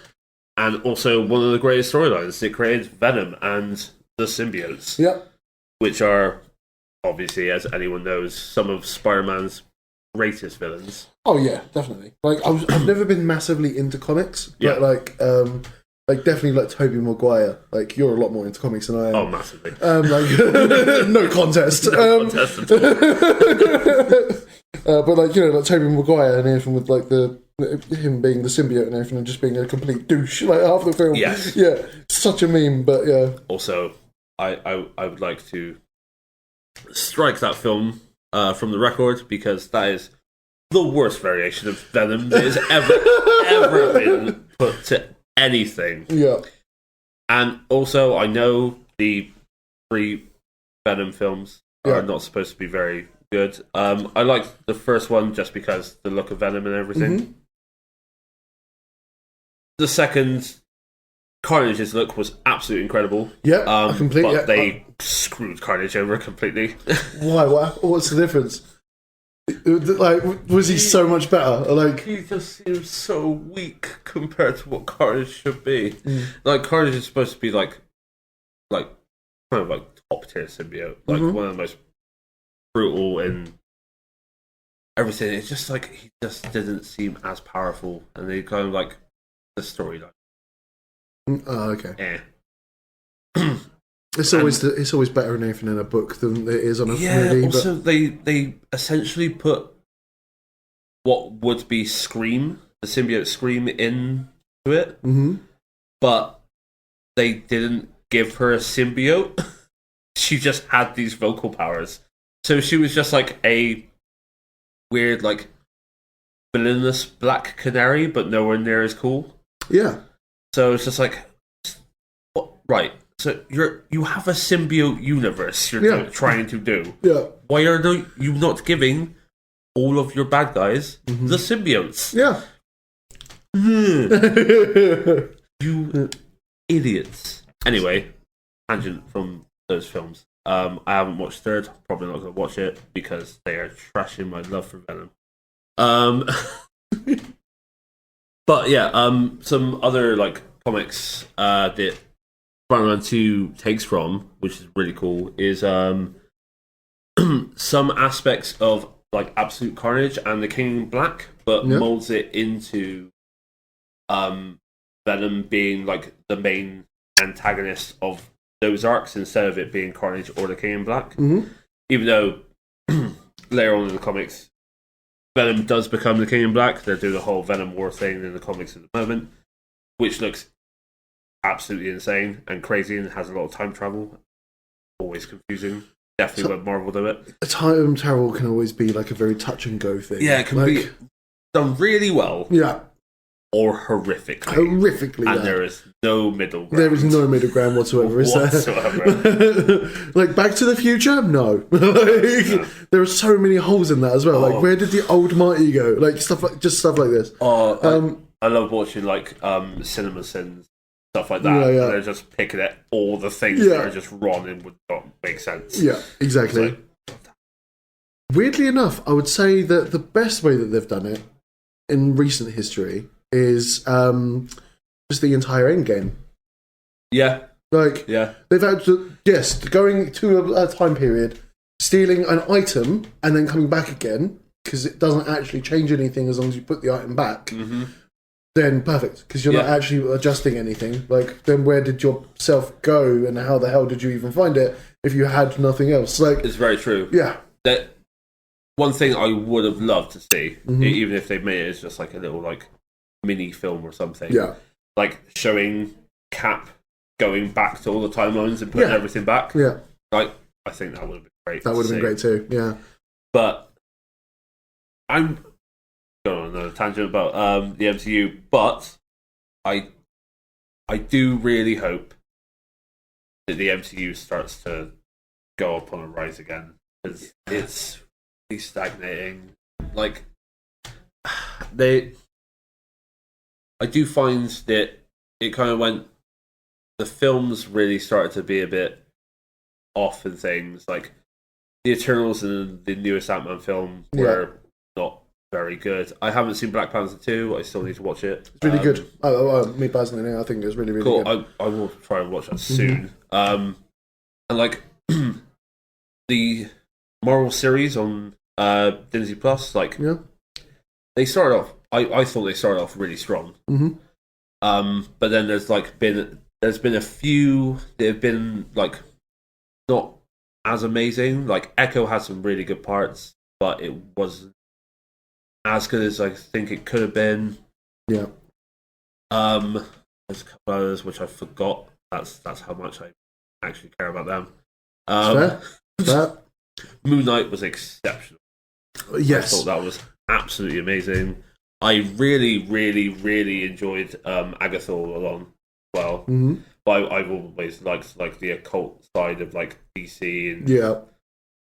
A: And also one of the greatest storylines. It creates Venom and the symbiotes.
B: Yep.
A: Which are... obviously, as anyone knows, some of Spider-Man's greatest villains.
B: Oh yeah, definitely. Like I've never been massively into comics, but like definitely like Tobey Maguire. Like you're a lot more into comics than I am.
A: Oh, massively.
B: No contest.
A: No contest at all.
B: But like like Tobey Maguire and everything with like him being the symbiote and everything, and just being a complete douche like half the film.
A: Yes.
B: Yeah, such a meme. But yeah.
A: Also, I would like to strike that film from the record because that is the worst variation of Venom that has ever been put to anything.
B: Yeah.
A: And also, I know the 3 Venom films are not supposed to be very good. I liked the first one just because the look of Venom and everything.
B: Mm-hmm.
A: The second, Carnage's look was absolutely incredible.
B: Yeah, I completely.
A: But they screwed Carnage over completely.
B: Why? What's the difference? Like, was he so much better? Like,
A: he just seems so weak compared to what Carnage should be. Like, Carnage is supposed to be like kind of like top tier symbiote, like one of the most brutal and everything. It's just like he just didn't seem as powerful, and they kind of like the storyline.
B: Oh, okay.
A: Eh.
B: It's always better in anything in a book than it is on a movie.
A: Also, they essentially put what would be Scream, the symbiote Scream, into it, but they didn't give her a symbiote. She just had these vocal powers, so she was just like a weird, like villainous black canary, but nowhere near as cool.
B: Yeah.
A: So it's just like, what? Right. So you have a symbiote universe you're trying to do.
B: Yeah.
A: Why are you not giving all of your bad guys the symbiotes?
B: Yeah.
A: You idiots. Anyway, tangent from those films. I haven't watched third. Probably not going to watch it because they are trashing my love for Venom. But yeah, some other like comics that Spider-Man 2 takes from, which is really cool, is some aspects of like Absolute Carnage and the King in Black, but molds it into Venom being like the main antagonist of those arcs instead of it being Carnage or the King in Black. Even though later on in the comics, Venom does become the King in Black. They're doing the whole Venom War thing in the comics at the moment, which looks absolutely insane and crazy and has a lot of time travel. Always confusing. Definitely when Marvel do it.
B: Time travel can always be like a very touch and go thing.
A: Yeah, it can be done really well.
B: Yeah.
A: Or horrifically.
B: Horrifically.
A: And there is no middle ground.
B: There is no middle ground whatsoever, is there? Like Back to the Future? No. There are so many holes in that as well. Like, where did the old Marty go? Like, stuff like this.
A: I love watching like Cinema Sins, stuff like that.
B: Yeah.
A: They're just picking at all the things that are just wrong and would not make sense.
B: Yeah, exactly. Weirdly enough, I would say that the best way that they've done it in recent history is just the entire Endgame.
A: Yeah.
B: Like, they've had to, going to a time period, stealing an item and then coming back again, because it doesn't actually change anything as long as you put the item back. Then perfect, because you're not actually adjusting anything. Like, then where did your self go, and how the hell did you even find it if you had nothing else? Like,
A: it's very true.
B: Yeah.
A: That one thing I would have loved to see, even if they made it as just like a little like mini film or something. Yeah. Like showing Cap going back to all the timelines and putting everything back. Yeah. Like, I think that would have been great.
B: That would have been great too. Yeah.
A: But I'm going on another tangent about the MCU, but I do really hope that the MCU starts to go up on a rise again, because it's really stagnating. Like, I do find that it kind of went. The films really started to be a bit off and things. Like, the Eternals and the newest Ant-Man film were not very good. I haven't seen Black Panther 2. I still need to watch it.
B: It's really good. Me personally, I think it's really, really
A: cool.
B: good.
A: I will try and watch that soon. And like the Marvel series on Disney Plus, like they started off. I thought they started off really strong. But then there's been a few that have been like not as amazing. Like Echo had some really good parts, but it wasn't as good as I think it could have been. Yeah. There's a couple others which I forgot. That's how much I actually care about them. Fair. Moon Knight was exceptional.
B: Yes.
A: I thought that was absolutely amazing. I really, really, really enjoyed Agatha all along as well. But I've always liked like the occult side of like DC and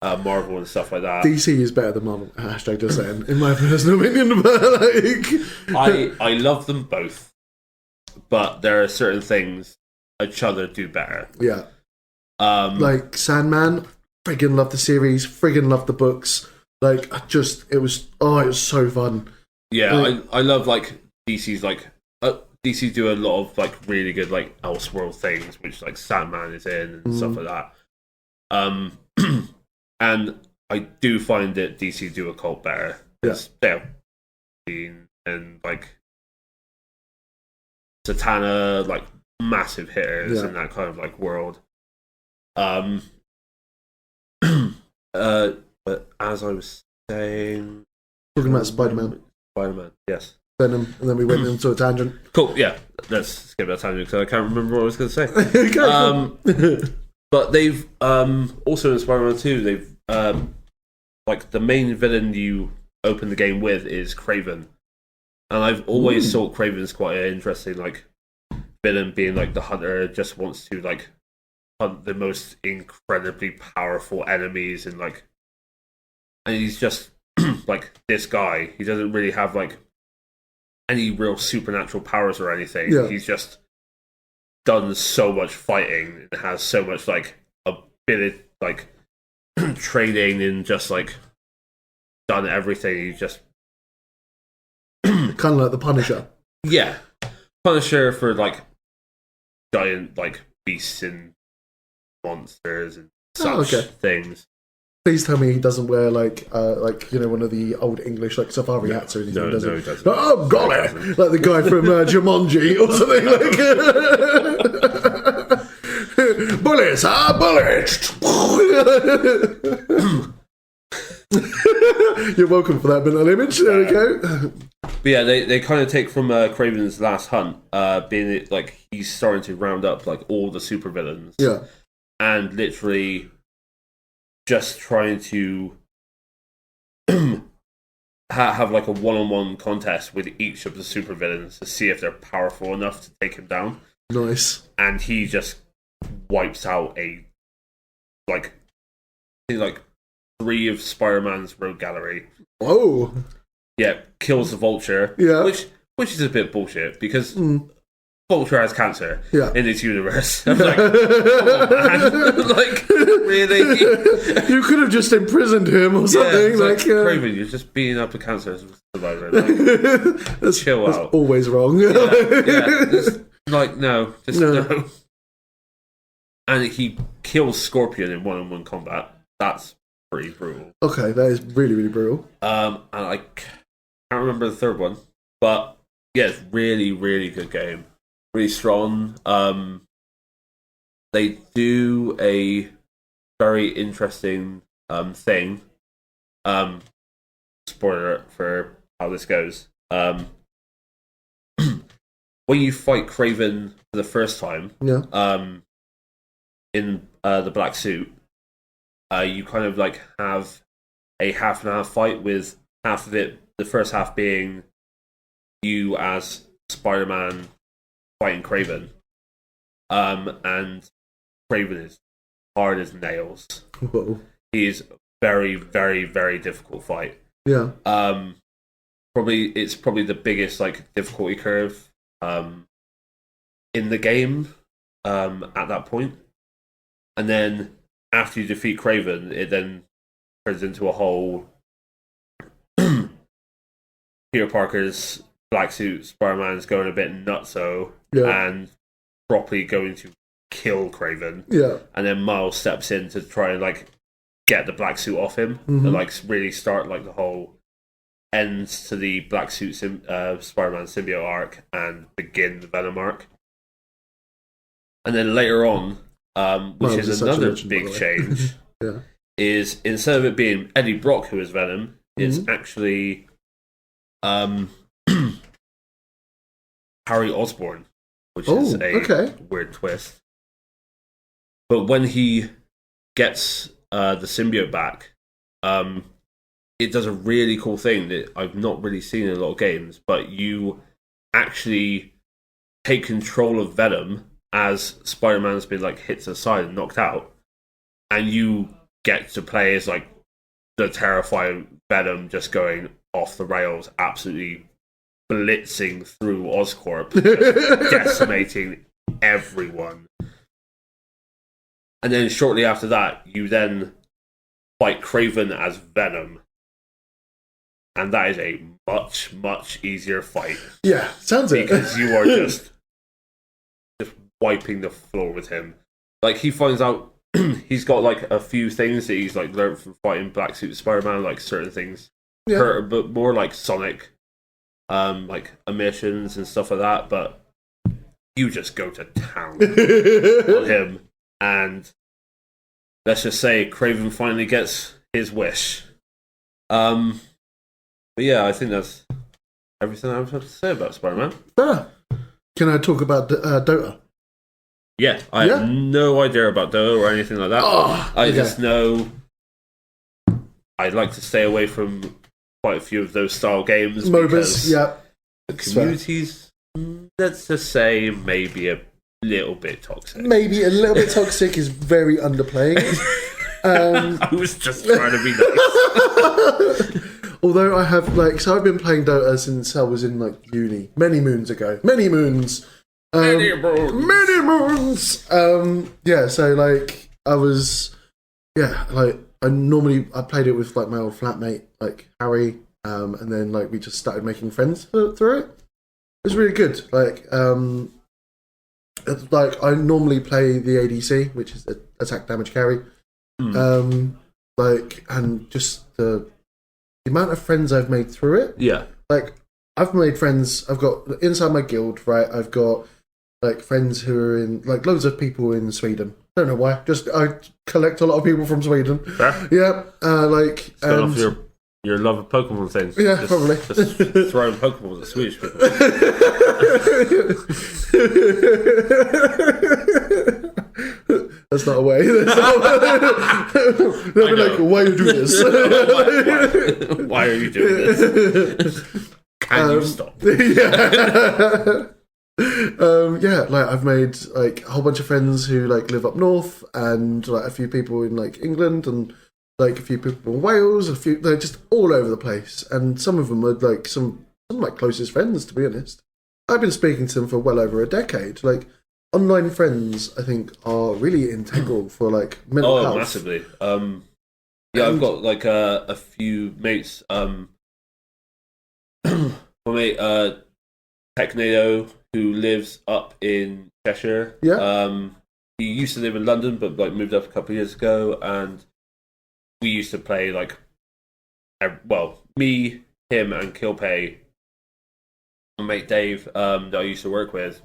A: Marvel and stuff like that.
B: DC is better than Marvel. Hashtag just saying, in my personal opinion. But
A: I love them both, but there are certain things each other do better.
B: Yeah. Like Sandman, friggin' love the series, friggin' love the books. Like, it was so fun.
A: Yeah, like, I love like DC's like DC do a lot of like really good like Elseworld things, which like Sandman is in and stuff like that. And I do find that DC do Occult better. Yeah, and like Satana, like massive hitters in that kind of like world. But as I was saying,
B: talking about Spider-Man,
A: yes,
B: Venom, and then we went into a tangent.
A: Cool, yeah. Let's skip that tangent because I can't remember what I was going to say. But they've also in Spider-Man 2, they've like the main villain you open the game with is Kraven, and I've always thought Kraven's quite an interesting like villain, being like the hunter just wants to like hunt the most incredibly powerful enemies and he's just like this guy. He doesn't really have like any real supernatural powers or anything.
B: Yeah.
A: He's just done so much fighting and has so much like ability, like training, and just like done everything. He's just
B: kind of like the Punisher.
A: Yeah, Punisher for like giant like beasts and monsters and such things.
B: Please tell me he doesnn wear like one of the old English like safari hats or anything.
A: No, he doesn't.
B: Oh golly, like the guy from Jumanji or something like. Bullets, bullets. You're welcome for that mental image. There we go.
A: But yeah, they kind of take from Kraven's last hunt, being it like he's starting to round up like all the supervillains.
B: Yeah,
A: and literally just trying to have like a one-on-one contest with each of the supervillains to see if they're powerful enough to take him down.
B: Nice.
A: And he just wipes out I think 3 of Spider-Man's rogue gallery.
B: Whoa.
A: Yeah, kills the Vulture.
B: Yeah.
A: Which is a bit bullshit because Vulture has cancer in this universe. I'm like, oh, man. Like, really?
B: You could have just imprisoned him or something.
A: Yeah, Kraven, you're just beating up a cancer survivor. Like, chill out.
B: That's always wrong.
A: No. And he kills Scorpion in one-on-one combat. That's pretty brutal.
B: Okay, that is really, really brutal.
A: And I can't remember the third one, but yeah, it's really, really good game. Really strong. They do a very interesting thing. Spoiler for how this goes. When you fight Kraven for the first time, in the black suit, you kind of like have a half and half fight, with half of it, the first half being you as Spider-Man fighting Kraven, and Kraven is hard as nails.
B: Whoa.
A: He is very, very, very difficult fight.
B: Yeah.
A: It's probably the biggest like difficulty curve in the game at that point. And then after you defeat Kraven, it then turns into a whole Peter Parker's black suit, Spider-Man's going a bit nutso and properly going to kill Kraven.
B: Yeah.
A: And then Miles steps in to try and like get the black suit off him and like really start like the whole ends to the black suit Spider-Man symbiote arc and begin the Venom arc. And then later on, which is another big change, is instead of it being Eddie Brock who is Venom, it's actually Harry Osborn, which is a weird twist. But when he gets the symbiote back, it does a really cool thing that I've not really seen in a lot of games, but you actually take control of Venom as Spider-Man's been like hit to the side and knocked out, and you get to play as like the terrifying Venom just going off the rails, absolutely blitzing through Oscorp, just decimating everyone. And then shortly after that, you then fight Craven as Venom. And that is a much, much easier fight.
B: Yeah, sounds it.
A: Because you are just wiping the floor with him. Like, he finds out he's got like a few things that he's like learned from fighting Black Suit Spider-Man, like certain things hurt, but more like Sonic, like emissions and stuff like that. But you just go to town on him, and let's just say Craven finally gets his wish. But yeah, I think that's everything I have to say about Spider-Man.
B: Can I talk about Dota?
A: Yeah, I have no idea about Dota or anything like that. I just know I'd like to stay away from quite a few of those style games.
B: MOBAs, yeah.
A: The communities, let's just say, maybe a little bit toxic.
B: Maybe a little bit toxic is very underplaying.
A: I was just trying to be nice.
B: Although I have, like, so I've been playing Dota since I was in, like, uni. Many moons ago. Many moons. Many moons. Yeah, so, like, I was, like, I played it with, like, my old flatmate, like, Harry, and then, like, we just started making friends through it. It was really good. Like, I normally play the ADC, which is the attack damage carry. Like, and just the amount of friends I've made through it.
A: Yeah.
B: Like, I've made friends, I've got, inside my guild, right, I've got, like, friends who are in, like, loads of people in Sweden. Don't know why, just, I collect a lot of people from Sweden.
A: Fair.
B: Yeah, like,
A: it's going off your love of Pokemon things.
B: Yeah,
A: just,
B: probably.
A: Just throwing Pokeballs at Swedish people.
B: That's not a way. They'll be like, why you do this?
A: Why are you doing this? Can you stop?
B: Yeah, like, I've made, like, a whole bunch of friends who, like, live up north, and, like, a few people in, like, England, and, like, a few people in Wales, they're just all over the place, and some of them are, like, some of my closest friends, to be honest. I've been speaking to them for well over a decade. Like, online friends, I think, are really integral for, like, mental health.
A: Oh, massively. Yeah, I've got, like, a few mates. My mate, Technado, who lives up in Cheshire.
B: Yeah.
A: He used to live in London, but, like, moved up a couple of years ago, and we used to play, like, me, him, and Kilpay, my mate Dave, that I used to work with,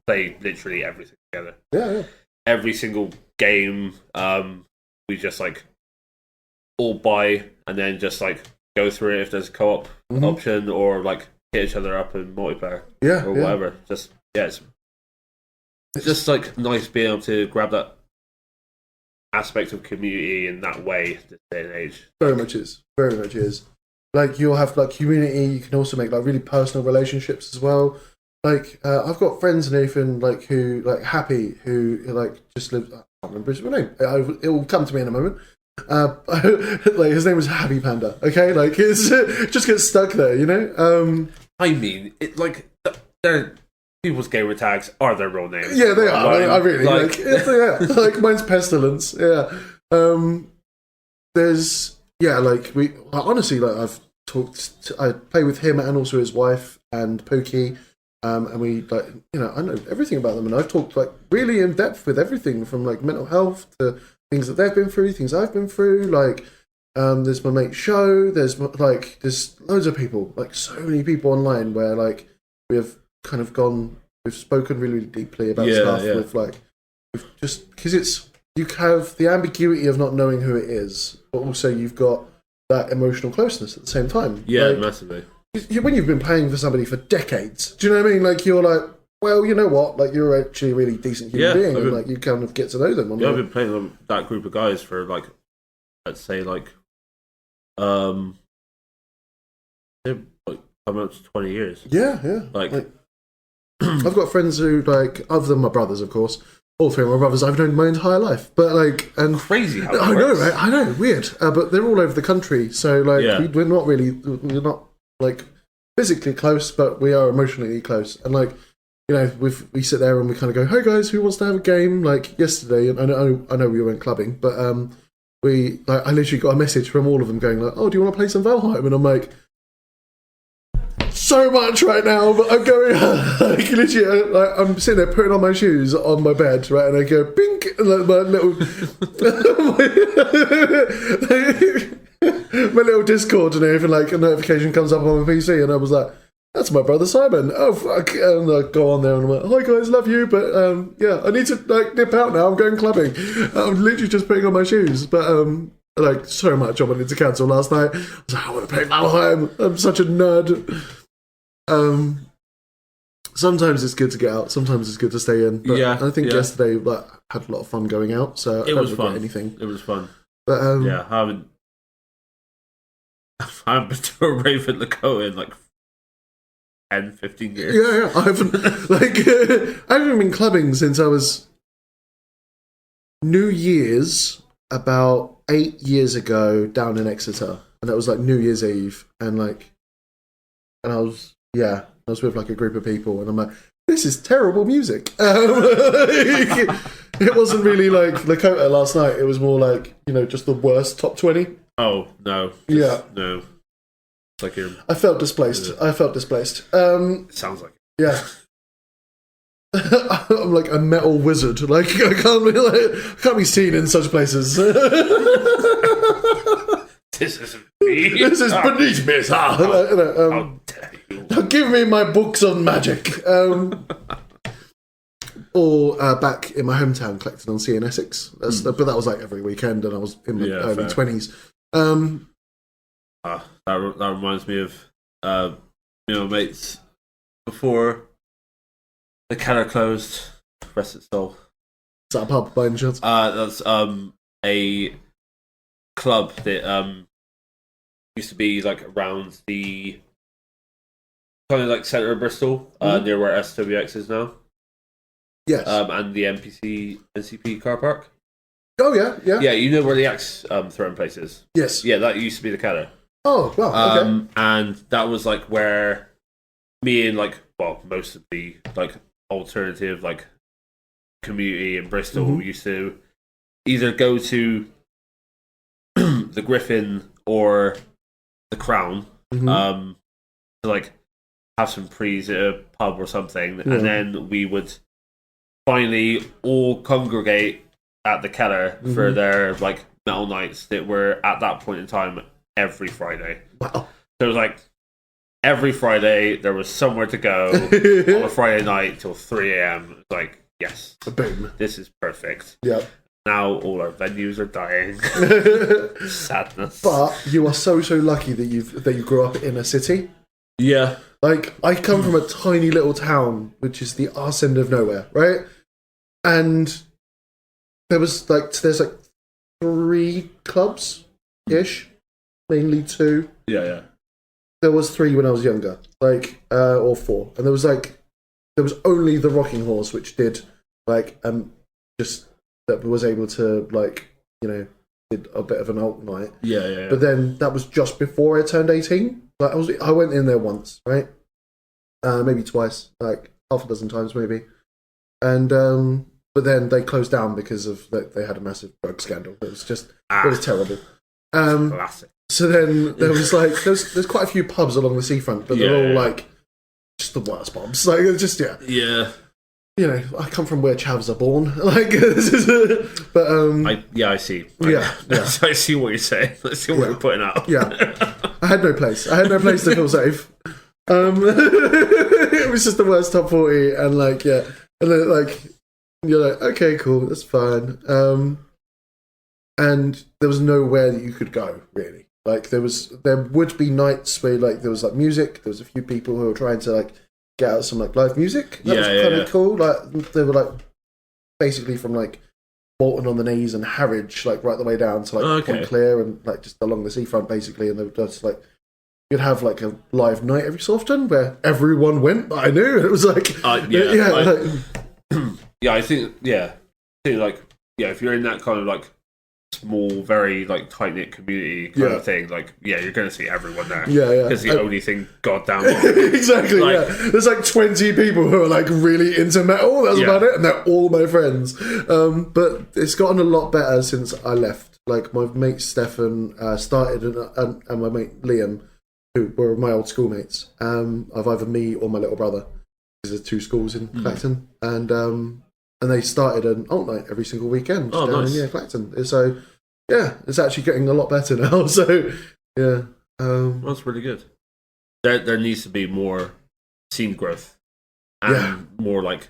A: play literally everything together.
B: Yeah.
A: Every single game, we just, like, all buy and then just, like, go through it if there's a co-op option, or, like, hit each other up in multiplayer. Or whatever. Just, it's just, like, nice being able to grab that aspect of community in that way this day and age.
B: Very much is. Like, you'll have, like, community, you can also make, like, really personal relationships as well. Like, I've got friends and everything, like, who, like, Happy, who, like, just live, I can't remember his name, it will come to me in a moment. Like, his name was Happy Panda, okay? Like, it just gets stuck there, you know?
A: I mean, it, like, people's gamer tags are their real names.
B: Yeah, they are. I really like. Like, mine's Pestilence. Yeah. There's like, honestly, like, I play with him and also his wife and Pookie, and we, like, you know, I know everything about them, and I've talked, like, really in depth with everything from, like, mental health to things that they've been through, things I've been through. Like, there's my mate Show. There's loads of people, like, so many people online where, like, we have kind of we've spoken really, really deeply about stuff with, like, just because you have the ambiguity of not knowing who it is, but also you've got that emotional closeness at the same time.
A: Yeah,
B: like,
A: massively.
B: When you've been playing for somebody for decades, do you know what I mean? Like, you're like, well, you know what? Like, you're actually a really decent human being, and, like, you kind of get to know them.
A: I've been playing with that group of guys for, like, let's say, like, they're, like, coming up to 20 years.
B: Yeah.
A: Like
B: I've got friends who, like, other than my brothers, of course, all three of my brothers I've known my entire life. But like, and
A: Crazy how
B: I
A: it
B: know,
A: works.
B: right? I know, weird. But they're all over the country, so like
A: Yeah.
B: we're not like physically close, but we are emotionally close. And like, you know, we sit there and we kind of go, "Hey guys, who wants to have a game?" Like yesterday, and I know we went clubbing, but I literally got a message from all of them going like, "Oh, do you want to play some Valheim?" And I'm like, so much right now, but I'm going like literally, like, I'm sitting there putting on my shoes on my bed, right, and I go bink, and like, my little Discord and everything, like a notification comes up on my PC, and I was like, "That's my brother Simon." Oh fuck! And I go on there and I'm like, "Hi guys, love you, but yeah, I need to like nip out now. I'm going clubbing." I'm literally just putting on my shoes, but like so much I wanted to cancel last night. I was like, "I want to play Valheim. I'm such a nerd." Sometimes it's good to get out. Sometimes it's good to stay in. But
A: Yeah,
B: I think
A: yeah.
B: yesterday like had a lot of fun going out. So I
A: It
B: don't
A: was
B: regret
A: fun.
B: anything.
A: It was fun.
B: But
A: Yeah, I haven't been to a rave at Lakota in like 10, 15 years.
B: yeah, I haven't like I haven't been clubbing since I was New Year's about 8 years ago down in Exeter, and that was like New Year's Eve, and I was with like a group of people, and I'm like, this is terrible music. It wasn't really like Lakota last night. It was more like, you know, just the worst top 20.
A: Oh, no.
B: Yeah.
A: No. It's like you're...
B: I felt displaced.
A: It sounds like it.
B: Yeah. I'm like a metal wizard. Like I can't be seen in such places.
A: This isn't me.
B: This is beneath me, sir.
A: How dare you.
B: Give me my books on magic. Or back in my hometown collecting on Sea in Essex. But that was like every weekend, and I was in my early 20s.
A: That reminds me of mates before the Keller closed. Rest its soul.
B: Is that a pub by any chance?
A: That's a club that used to be like around the kind of like centre of Bristol, near where SWX is now.
B: Yes.
A: And the NCP car park.
B: Oh yeah.
A: Yeah, you know where the axe throwing place is.
B: Yes.
A: Yeah, that used to be the Keller.
B: Oh wow. Okay.
A: And that was like where me and like most of the like alternative like community in Bristol used to either go to the Griffin or the Crown to like have some prees at a pub or something, and then we would finally all congregate at the Keller for their like metal nights that were at that point in time every Friday.
B: Wow.
A: So it was like every Friday there was somewhere to go on a Friday night till 3 a.m. It's like, yes,
B: boom,
A: this is perfect.
B: Yeah.
A: Now all our venues are dying. Sadness.
B: But you are so lucky that you grew up in a city.
A: Yeah.
B: Like, I come from a tiny little town, which is the arse end of nowhere, right? And there's like 3 clubs-ish, mainly 2.
A: Yeah.
B: There was 3 when I was younger, like, or 4. And there was only the Rocking Horse, which did, like, just, that was able to, like, you know, did a bit of an alt night.
A: Yeah.
B: But then that was just before I turned 18. Like, I went in there once, right? Maybe twice, like half a dozen times maybe. And but then they closed down because of they had a massive drug scandal. It was just it was terrible.
A: Classic.
B: So then there was like there's quite a few pubs along the seafront, but they're all like just the worst pubs. Like it's just
A: Yeah.
B: You know, I come from where chavs are born. Like, but
A: I see.
B: Yeah.
A: I see what you're saying. Let's see what you're putting out.
B: Yeah, I had no place to feel safe. It was just the worst top 40, and like and then like you're like, okay, cool, that's fine. And there was nowhere that you could go really. Like there would be nights where like there was like music. There was a few people who were trying to like get out some like live music. That was kind of cool. Like they were like basically from like Bolton on the Knees and Harwich, like right the way down to like Point Clear and like just along the seafront basically. And they were just like you'd have like a live night every so often where everyone went. I knew it was like
A: I think think like if you're in that kind of like small, very like tight knit community kind of thing, like you're gonna see everyone there. Because the only thing goddamn
B: exactly. Like, there's like 20 people who are like really into metal. That's about it, and they're all my friends. But it's gotten a lot better since I left. Like my mate Stefan started, and my mate Liam, who were my old schoolmates. Of either me or my little brother. There's 2 schools in Clacton, and they started an alt night every single weekend down in Clacton. So it's actually getting a lot better now. So
A: that's really good. There needs to be more scene growth and more like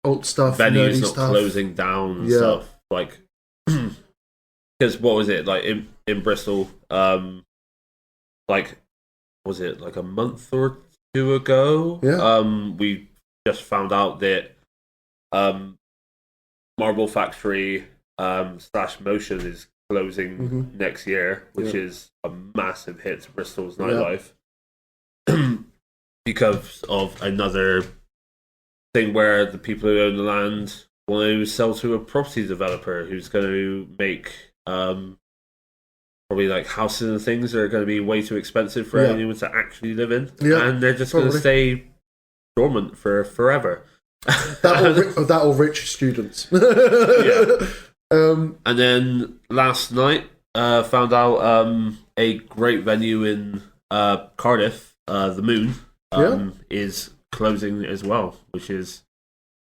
B: alt stuff,
A: venues not
B: stuff.
A: Closing down and stuff. Like because what was it like in Bristol? Like was it like a month or 2 ago? We just found out that Marble Factory / Motion is closing next year, which is a massive hit to Bristol's nightlife because of another thing where the people who own the land want to sell to a property developer who's going to make probably like houses and things that are going to be way too expensive for anyone to actually live in, and they're just going to stay dormant for forever.
B: that or rich students.
A: And then last night, found out a great venue in Cardiff, the Moon, is closing as well, which is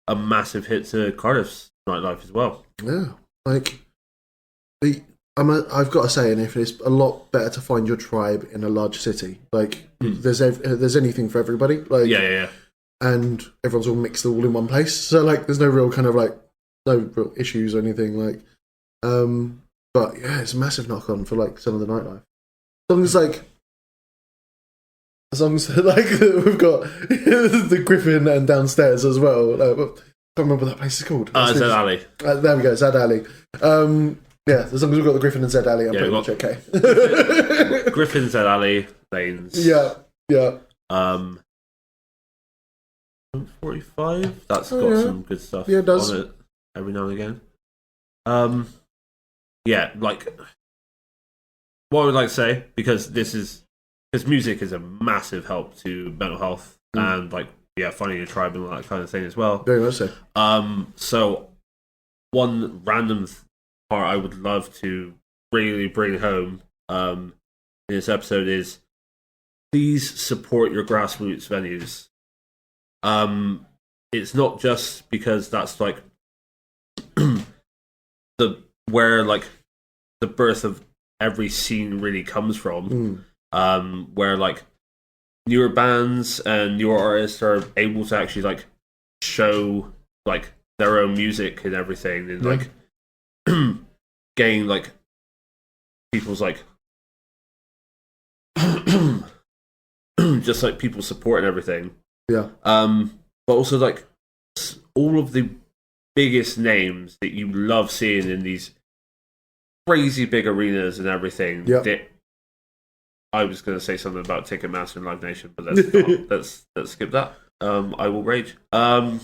A: a massive hit to Cardiff's nightlife as well.
B: Yeah, like I've got to say, and if it's a lot better to find your tribe in a large city. Like there's anything for everybody. Like and everyone's all mixed all in one place. So like there's no real kind of like no real issues or anything like but it's a massive knock on for like some of the nightlife. As long as like we've got the Griffin and downstairs as well. I can't remember what that place is called.
A: Zed Alley.
B: There we go, Zed Alley. As long as we've got the Griffin and Zed Alley, I'm pretty much okay.
A: Griffin, Zed Alley, lanes. 45. That's got some good stuff
B: it does.
A: on it every now and again. Like what I would like to say, because music is a massive help to mental health and like finding a tribe and all that kind of thing as well.
B: Very much so.
A: So one random part I would love to really bring home in this episode is please support your grassroots venues. It's not just because that's like where like the birth of every scene really comes from. Where like newer bands and newer artists are able to actually like show like their own music and everything, and like gain like people's like just like people's support and everything. But also like all of the biggest names that you love seeing in these crazy big arenas and everything. I was going to say something about Ticketmaster and Live Nation, but let's skip that. I will rage. All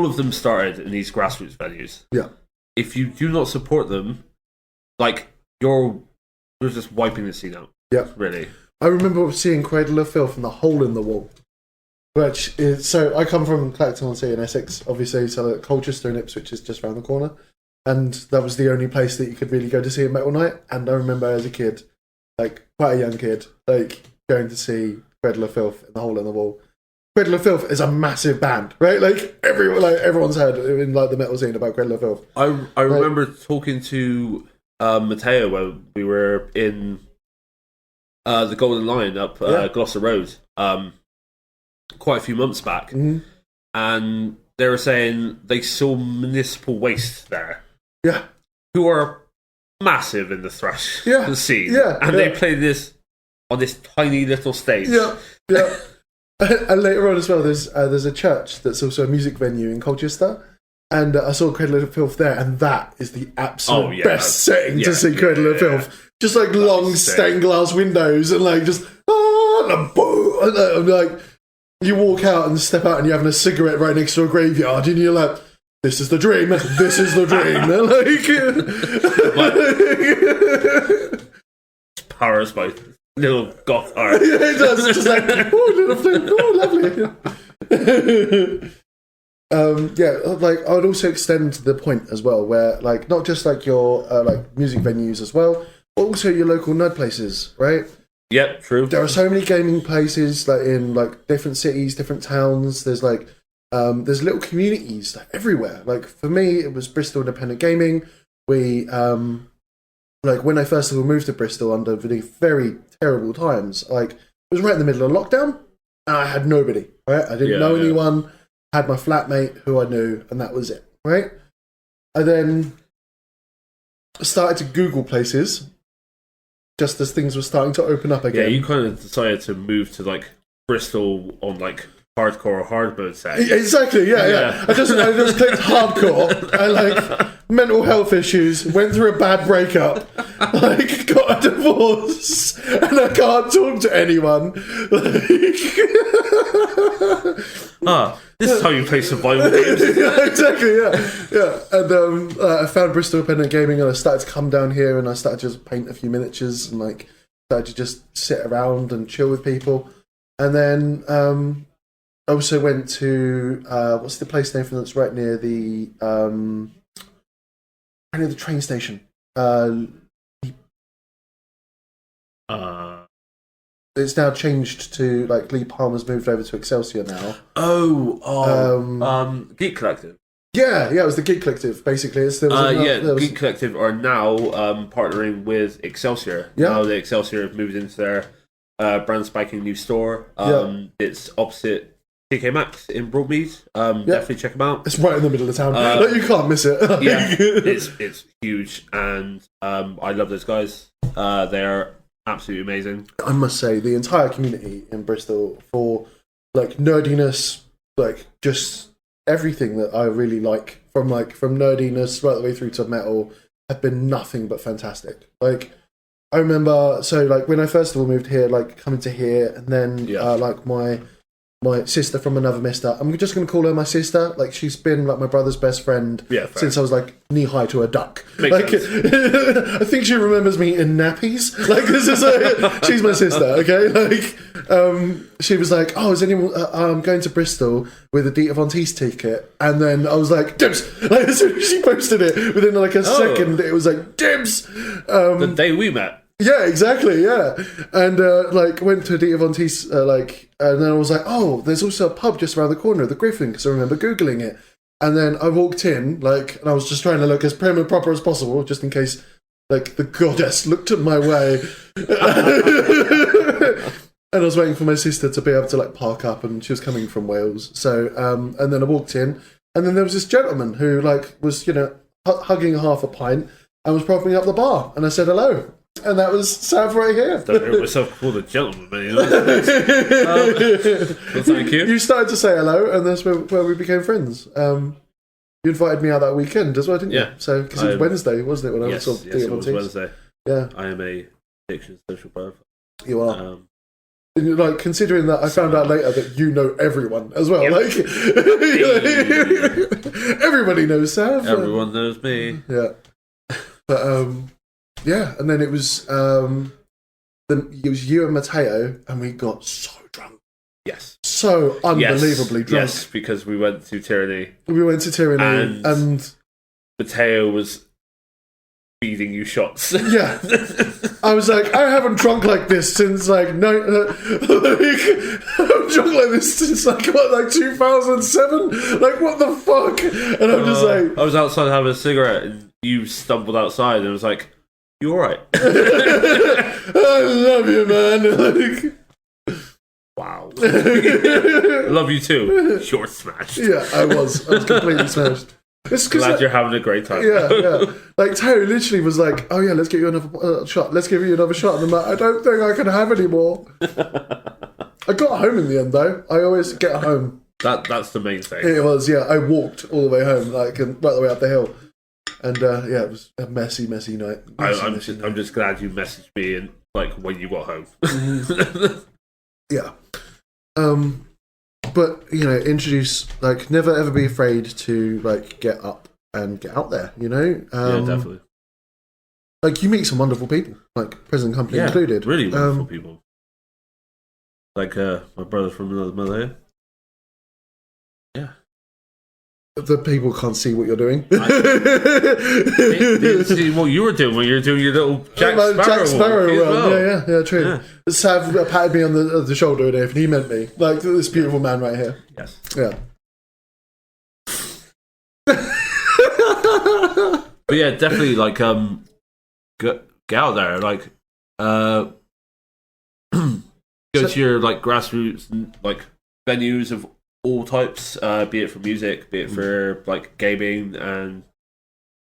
A: of them started in these grassroots venues. If you do not support them, like you're just wiping the scene out. Really.
B: I remember seeing Cradle of Filth and the Hole in the Wall, which is so. I come from Clacton-on-Sea in Essex, obviously. So Colchester and Ipswich is just around the corner, and that was the only place that you could really go to see a metal night. And I remember as a kid, like quite a young kid, like going to see Cradle of Filth and the Hole in the Wall. Cradle of Filth is a massive band, right? Like everyone's heard in like the metal scene about Cradle of Filth.
A: I remember talking to Matteo when we were in the Golden Lion up Gloucester Road quite a few months back, and they were saying they saw Municipal Waste there, who are massive in the thrash scene, and they played this on this tiny little stage. And
B: later on as well, there's a church that's also a music venue in Colchester, and I saw Cradle of Filth there, and that is the absolute best setting to see Cradle of Filth. Just like long stained glass windows and like just and like you walk out and step out and you're having a cigarette right next to a graveyard and you're like, this is the dream. This is the dream.
A: Powers by little goth art.
B: Yeah, it does. It's just like, little thing. Lovely. Like I would also extend to the point as well, where like not just like your like music venues as well, but also your local nerd places, right?
A: Yep, true.
B: There are so many gaming places like in like different cities, different towns. There's like there's little communities like, everywhere. Like for me, it was Bristol Independent Gaming. We like when I first of all moved to Bristol under the very terrible times, like it was right in the middle of lockdown, and I had nobody. Right, I didn't know anyone. Had my flatmate who I knew, and that was it. Right, I then started to Google places. Just as things were starting to open up again.
A: Yeah, you kind of decided to move to like Bristol on like hardcore or hard mode setting.
B: Exactly, yeah. I just clicked hardcore. I like mental health issues, went through a bad breakup, like got a divorce, and I can't talk to anyone.
A: This is how you play survival games.
B: Exactly, yeah. And I found Bristol Independent Gaming, and I started to come down here, and I started to just paint a few miniatures, and like started to just sit around and chill with people. And then I also went to what's the place name that's right near the train station. It's now changed to like Lee Palmer's moved over to Excelsior now.
A: Geek Collective.
B: Yeah, it was the Geek Collective. Basically,
A: Geek Collective are now partnering with Excelsior.
B: Yeah.
A: Now the Excelsior have moved into their brand spanking new store. It's opposite TK Maxx in Broadmead. Definitely check them out.
B: It's right in the middle of town. You can't miss it.
A: It's huge, and I love those guys. They're absolutely amazing.
B: I must say, the entire community in Bristol for like nerdiness, like just everything that I really like from nerdiness right the way through to metal have been nothing but fantastic. Like I remember, so like when I first of all moved here, like coming to here, and then like my sister from another mister. I'm just going to call her my sister. Like she's been like my brother's best friend since I was like knee high to a duck.
A: Makes sense.
B: I think she remembers me in nappies. Like this is she's my sister. Okay, like she was like, "Oh, is anyone? I'm going to Bristol with a Dita Von Teese ticket," and then I was like, "Dibs!" Like as soon as she posted it, within like a second, it was like, "Dibs!"
A: The day we met.
B: Yeah, exactly. Yeah, and like went to Dita Von Teese, and then I was like, oh, there's also a pub just around the corner, the Griffin, because I remember googling it. And then I walked in, like, and I was just trying to look as prim and proper as possible, just in case, like, the goddess looked at my way. And I was waiting for my sister to be able to like park up, and she was coming from Wales. So, and then I walked in, and then there was this gentleman who like was hugging half a pint and was propping up the bar, and I said hello. And that was Sav right here.
A: Don't hear myself called a gentleman, man. Well, thank you.
B: You started to say hello, and that's where we became friends. You invited me out that weekend as well, didn't you?
A: Yeah.
B: So, because it was Wednesday, wasn't it? When I saw
A: it was Wednesday.
B: Yeah.
A: I am a fiction social butterfly.
B: You are. Like, considering that I found out later that you know everyone as well. Yep. Like, everybody knows Sav.
A: Everyone knows me.
B: Yeah. But, yeah, and then it was you and Matteo, and we got so drunk.
A: Yes.
B: So unbelievably drunk.
A: Yes, because we went to Tyranny.
B: We went to Tyranny, and Matteo
A: was feeding you shots.
B: Yeah. I was like, I haven't drunk like this since like I've drunk like this since like 2007. Like what the fuck? And I'm just like,
A: I was outside having a cigarette, and you stumbled outside, and I was like, "You all right?"
B: I love you, man.
A: Wow. I love you too. You're smashed.
B: Yeah, I was completely smashed.
A: Glad you're having a great time.
B: Yeah. Like Terry literally was like, "Oh yeah, let's get you another shot. Let's give you another shot." And I'm like, "I don't think I can have any more." I got home in the end though. I always get home.
A: That's the main thing.
B: It was, yeah. I walked all the way home, like right the way up the hill, and yeah, it was a messy night.
A: I'm just glad you messaged me and like when you got home.
B: Yeah. but introduce never ever be afraid to get up and get out there.
A: Yeah, definitely.
B: You meet some wonderful people, present company included.
A: Really wonderful people. My brother from another mother here. Yeah.
B: The people can't see what you're doing.
A: They didn't see what you were doing when you were doing your little Jack Sparrow
B: run.
A: Well.
B: Yeah, true. Yeah. Sav patted me on the shoulder and he meant me. This beautiful man right here.
A: Yes.
B: Yeah.
A: But yeah, definitely get out there, go to your grassroots venues of all types, be it for music, be it for gaming, and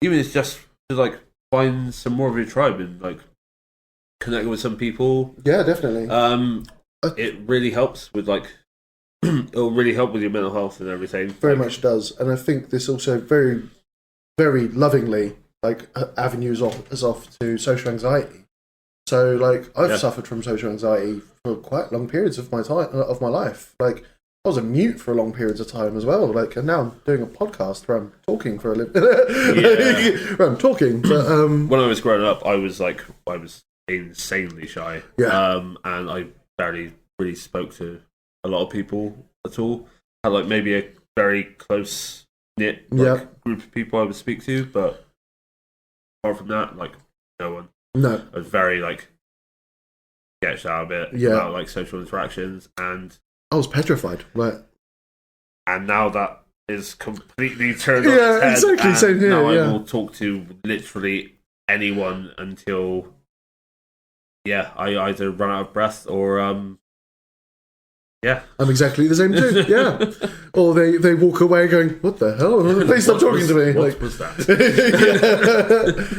A: even it's just to find some more of your tribe and connect with some people.
B: Yeah, definitely.
A: It really helps with it'll really help with your mental health and everything.
B: Very much does, and I think this also very, very lovingly avenues off to social anxiety. So I've suffered from social anxiety for quite long periods of my life. I was a mute for long periods of time as well. And now I'm doing a podcast where I'm talking for a living. Where I'm talking. But
A: when I was growing up, I was insanely shy.
B: Yeah.
A: And I barely really spoke to a lot of people at all. I had maybe a very close knit group of people I would speak to, but apart from that, no one.
B: No.
A: I was very sketched out a bit about social interactions, and
B: I was petrified.
A: And now that is completely turned on its head.
B: Yeah, exactly. Same here.
A: Now I will talk to literally anyone until I either run out of breath or I'm
B: exactly the same too. Yeah. Or they walk away going, "What the hell? Please stop talking to me."
A: What was that?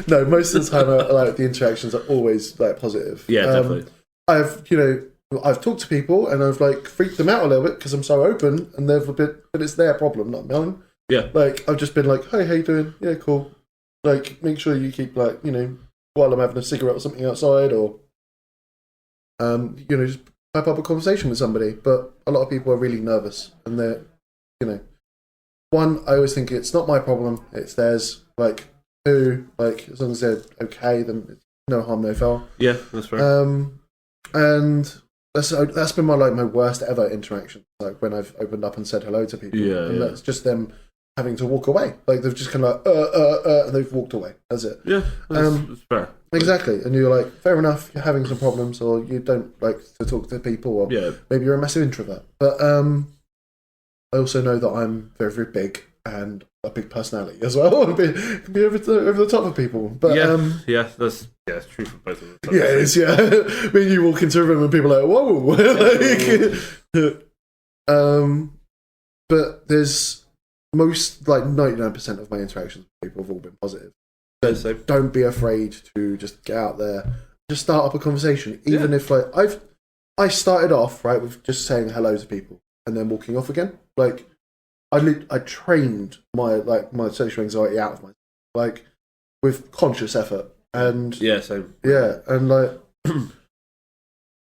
B: No, most of the time, the interactions are always positive.
A: Yeah, definitely.
B: I've talked to people and I've freaked them out a little bit because I'm so open, and but it's their problem, not mine.
A: Yeah.
B: I've just been "Hey, how you doing? Yeah, cool." Make sure you keep while I'm having a cigarette or something outside, or just pipe up a conversation with somebody. But a lot of people are really nervous, and they're one, I always think it's not my problem, it's theirs. Two, as long as they're okay, then it's no harm, no foul.
A: Yeah, that's fair.
B: And that's been my worst ever interaction. When I've opened up and said hello to people, and that's just them having to walk away. They've just kind of and they've walked away. That's it.
A: Yeah, that's fair.
B: Exactly. And you're fair enough. You're having some problems, or you don't like to talk to people, or maybe you're a massive introvert. But I also know that I'm very, very big and a big personality as well. Can be over the top of people. But
A: that's true for both of us.
B: Yeah, it is. Yeah, I mean, you walk into a room and people are whoa. But there's most 99% of my interactions with people have all been positive. So don't be afraid to just get out there, just start up a conversation. Even if I started off with just saying hello to people and then walking off again. I trained my social anxiety out of my with conscious effort, and and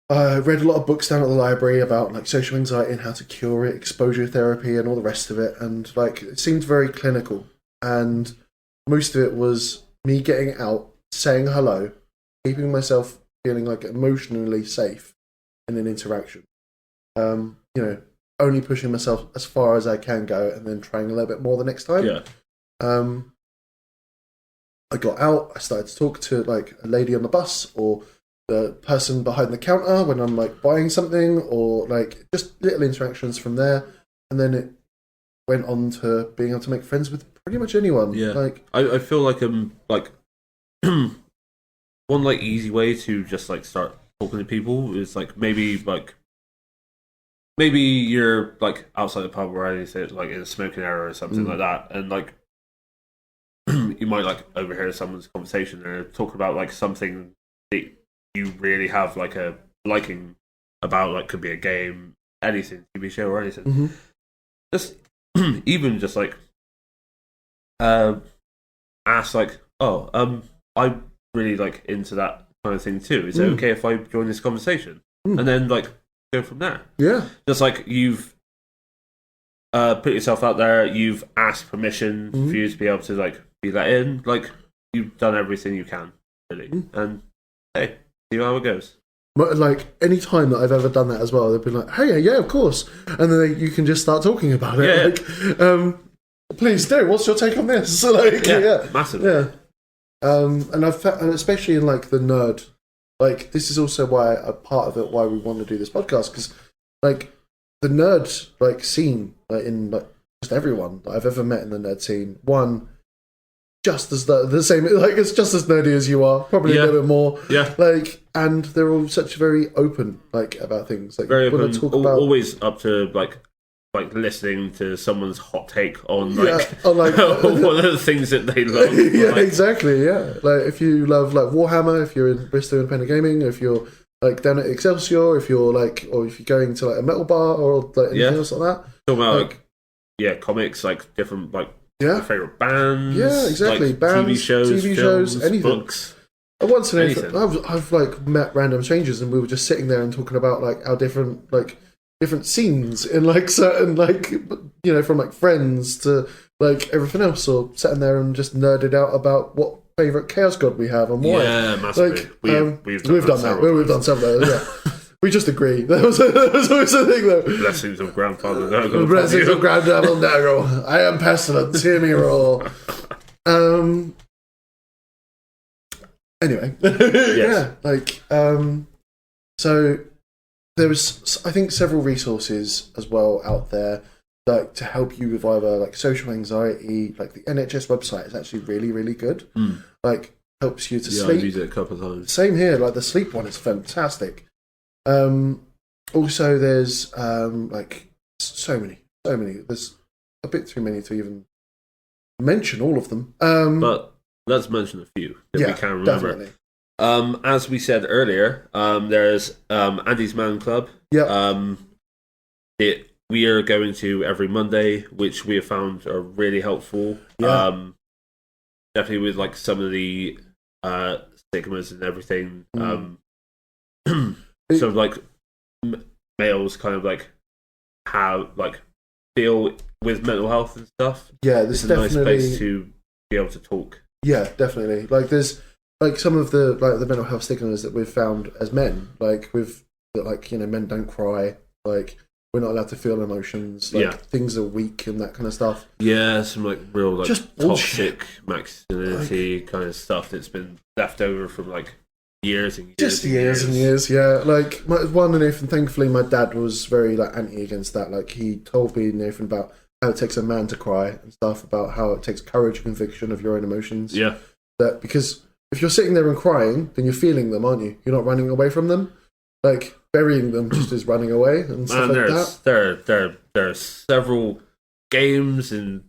B: I read a lot of books down at the library about social anxiety and how to cure it, exposure therapy, and all the rest of it, and it seemed very clinical, and most of it was me getting out, saying hello, keeping myself feeling emotionally safe in an interaction. Only pushing myself as far as I can go, and then trying a little bit more the next time.
A: Yeah.
B: I got out. I started to talk to a lady on the bus, or the person behind the counter when I'm buying something, or just little interactions from there, and then it went on to being able to make friends with pretty much anyone.
A: Yeah. I feel one easy way to just start talking to people is maybe you're outside the pub or anything, in a smoking area or something like that, and you might overhear someone's conversation and they're talking about something that you really have a liking about, could be a game, anything, TV show or anything.
B: Mm-hmm.
A: Just even just ask I'm really into that kind of thing too. Is it okay if I join this conversation? And then go from there.
B: Yeah.
A: Just you've put yourself out there. You've asked permission for you to be able to like be let in. Like you've done everything you can, really. And hey, see how it goes.
B: But, like, any time that I've ever done that as well, they've been like, hey, yeah, of course. And then you can just start talking about it.
A: Yeah.
B: Like, please do. What's your take on this? Like, yeah.
A: Massively.
B: Yeah. And I've and especially in, like, the nerd, like, this is also why, a part of it, why we want to do this podcast, because, like, the nerd, like, scene, like, in, like, just everyone that I've ever met in the nerd scene, one, just as the same, like it's just as nerdy as you are, probably a little bit more.
A: Yeah.
B: Like, and they're all such very open, like about things. Like,
A: very open.
B: Talk about
A: always up to like listening to someone's hot take on like,
B: on, like
A: one of the things that they love.
B: Yeah,
A: like,
B: exactly. Yeah, like if you love like Warhammer, if you're in Bristol Independent Gaming, if you're like down at Excelsior, if you're like, or if you're going to like a metal bar or like anything else like that.
A: Talking about like comics, like different like.
B: Yeah,
A: favorite bands.
B: Yeah, exactly.
A: Like
B: bands,
A: TV shows,
B: anything.
A: Books.
B: Once in I've like met random strangers, and we were just sitting there and talking about like our different scenes in like certain like from like Friends to like everything else, or sitting there and just nerded out about what favorite Chaos God we have and why.
A: Yeah, massively.
B: Like,
A: we've
B: done that. We've done several. Yeah. We just agree. That was always the thing, though.
A: Blessings of Grandfather Nurgle.
B: Blessings of Grandfather Nurgle. I am pestilence. Hear me roar. Anyway,
A: yes.
B: So there was, I think, several resources as well out there, like to help you with either like social anxiety. Like the NHS website is actually really, really good. Like helps you to sleep.
A: I've used it a couple of times.
B: Same here. Like the sleep one is fantastic. Also, there's like so many. There's a bit too many to even mention all of them.
A: But let's mention a few that we can remember.
B: Definitely.
A: As we said earlier, there's Andy's Man Club.
B: Yeah.
A: We are going to every Monday, which we have found are really helpful.
B: Yeah.
A: Definitely with like some of the stigmas and everything. So like males kind of like how like feel with mental health and stuff.
B: Yeah, this
A: is a
B: definitely
A: nice place to be able to talk.
B: Yeah, definitely. Like there's like some of the like the mental health stigmas that we've found as men, like with like men don't cry, like we're not allowed to feel emotions, like things are weak and that kind of stuff.
A: Yeah, some like real like
B: just
A: toxic masculinity kind of stuff that's been left over from like years and years.
B: Just years and years, yeah. Like Nathan, thankfully my dad was very like anti against that. Like he told me, Nathan, about how it takes a man to cry and stuff, about how it takes courage and conviction of your own emotions.
A: Yeah.
B: That because if you're sitting there and crying, then you're feeling them, aren't you? You're not running away from them. Like burying them just is running away and stuff like that.
A: There are several games and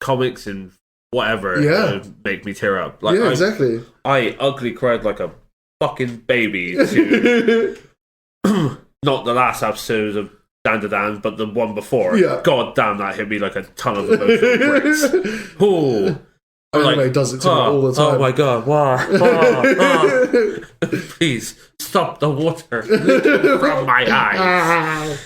A: comics and whatever that make me tear up. Like,
B: exactly.
A: I ugly cried like a fucking baby to not the last episode of Dan to Dan, but the one before.
B: Yeah.
A: God damn, that hit me like a ton of emotional bricks. Oh.
B: Anime does it to me all the time.
A: Oh my god, wow. Please stop the water from my eyes.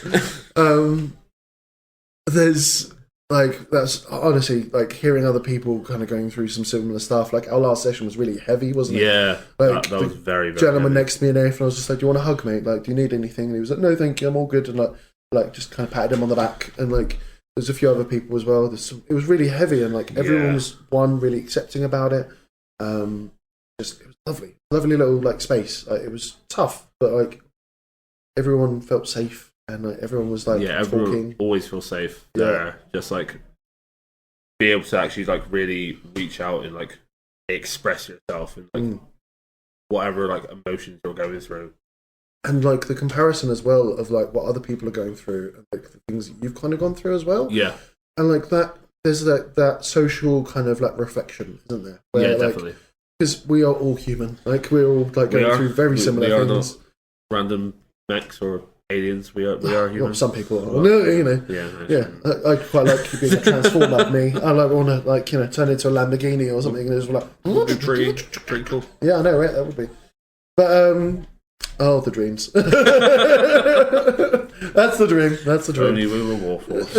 B: There's like, that's honestly like hearing other people kind of going through some similar stuff. Like our last session was really heavy, wasn't it?
A: Yeah,
B: like
A: that was very, very
B: gentleman
A: heavy.
B: next to me and Nathan, I was just like, do you want a hug, mate? Like, do you need anything? And he was like, no, thank you, I'm all good. And like just kind of patted him on the back. And like there's a few other people as well. It was really heavy, and like everyone was really accepting about it. It was lovely little like space. Like, it was tough, but like everyone felt safe, and like everyone was like
A: everyone
B: talking.
A: Always feel safe there. Just like be able to actually like really reach out and like express yourself and like whatever like emotions you're going through.
B: And like the comparison as well of like what other people are going through and like the things that you've kind of gone through as well.
A: Yeah.
B: And like that, there's that social kind of like reflection, isn't there? Where,
A: yeah, definitely.
B: Because we are all human. Like we're all like going through very similar things.
A: We are not random mechs or aliens. We are human.
B: Well, some people are. No. Yeah. I quite like being a transformer. Me, I like want to like turn into a Lamborghini or something, and it's like
A: pretty cool.
B: Yeah, I know, right? That would be. But Oh, the dreams. That's the dream. That's the dream.
A: Only we were Warforged.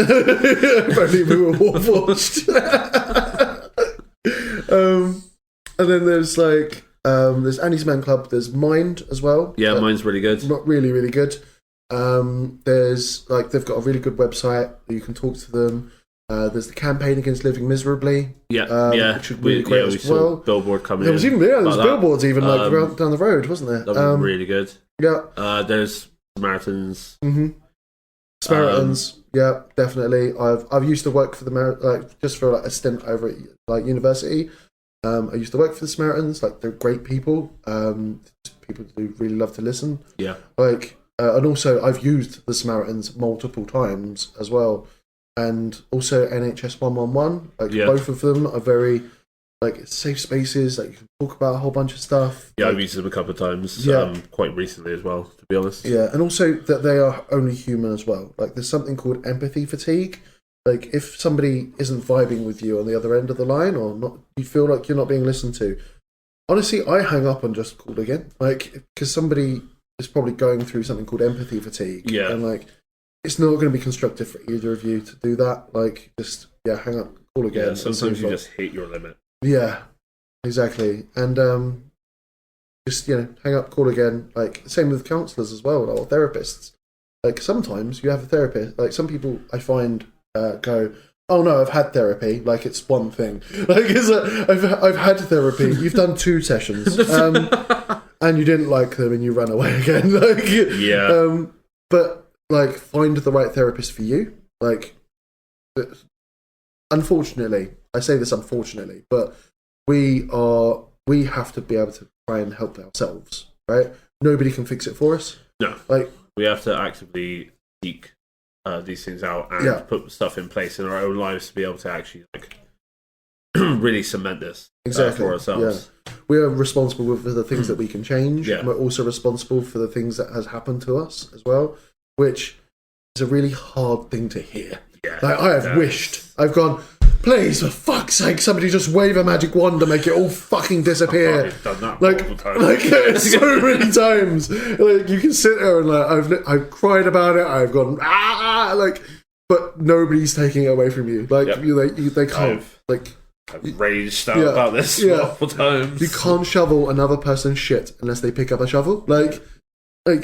B: If only we were Warforged. And then there's like there's Annie's Man Club. There's Mind as well.
A: Yeah, Mind's really good.
B: Not really, really good. There's like they've got a really good website. You can talk to them. There's the campaign against living miserably.
A: Which
B: is really great as
A: saw
B: well.
A: Billboard coming.
B: There was
A: in.
B: even there's billboards even like down the road, wasn't there?
A: That was really good.
B: Yeah.
A: There's Samaritans.
B: Mm-hmm. Samaritans. Yeah, definitely. I've used to work for the just for like a stint over at like university. I used to work for the Samaritans. Like they're great people. People who really love to listen.
A: Yeah.
B: Like and also I've used the Samaritans multiple times as well. And also NHS 111, both of them are very like safe spaces. Like you can talk about a whole bunch of stuff.
A: Yeah,
B: like,
A: I've used them a couple of times. Quite recently as well, to be honest.
B: Yeah, and also that they are only human as well. Like there's something called empathy fatigue. Like if somebody isn't vibing with you on the other end of the line, or not, you feel like you're not being listened to. Honestly, I hang up and just call again, like because somebody is probably going through something called empathy fatigue.
A: Yeah,
B: and like. It's not going to be constructive for either of you to do that. Like, just, hang up, call again.
A: Yeah, sometimes you just hit your limit.
B: Yeah, exactly. And just, hang up, call again. Like, same with counsellors as well, or therapists. Like, sometimes you have a therapist. Like, some people I find go, oh no, I've had therapy. Like, it's one thing. Like, I've had therapy. You've done 2 sessions. And you didn't like them and you ran away again. Like,
A: yeah.
B: But... like, find the right therapist for you. Like, unfortunately, I say this unfortunately, but we have to be able to try and help ourselves, right? Nobody can fix it for us.
A: No.
B: Like,
A: we have to actively seek these things out and put stuff in place in our own lives to be able to actually, like, really cement this for ourselves.
B: Yeah. We are responsible for the things that we can change.
A: Yeah.
B: And we're also responsible for the things that has happened to us as well. Which is a really hard thing to hear.
A: Yeah,
B: like, I have wished. I've gone, please, for fuck's sake, somebody just wave a magic wand to make it all fucking disappear.
A: I've done that
B: multiple
A: times.
B: Like so many times. Like you can sit there and like I've cried about it. I've gone but nobody's taking it away from you. Like they can't.
A: I've raged out about this multiple times.
B: You can't shovel another person's shit unless they pick up a shovel. Like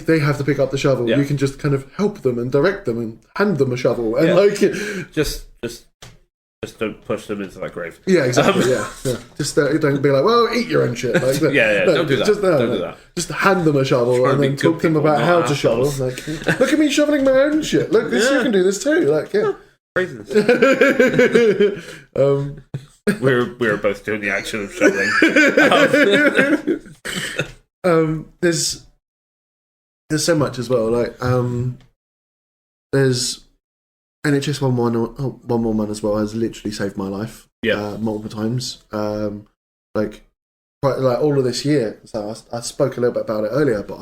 B: they have to pick up the shovel.
A: Yeah.
B: You can just kind of help them and direct them and hand them a shovel and
A: just don't push them into that grave.
B: Yeah, exactly. Yeah. Just don't be like, well, eat your own shit. Like,
A: don't do that. Don't do that.
B: Just hand them a shovel and then talk to them about how to shovel. Like, look at me shoveling my own shit. Look, you can do this too. Like,
A: craziness. We were both doing the action of shoveling.
B: There's so much as well. Like, there's NHS 111 as well has literally saved my life.
A: Yeah,
B: multiple times. Like all of this year. So I spoke a little bit about it earlier, but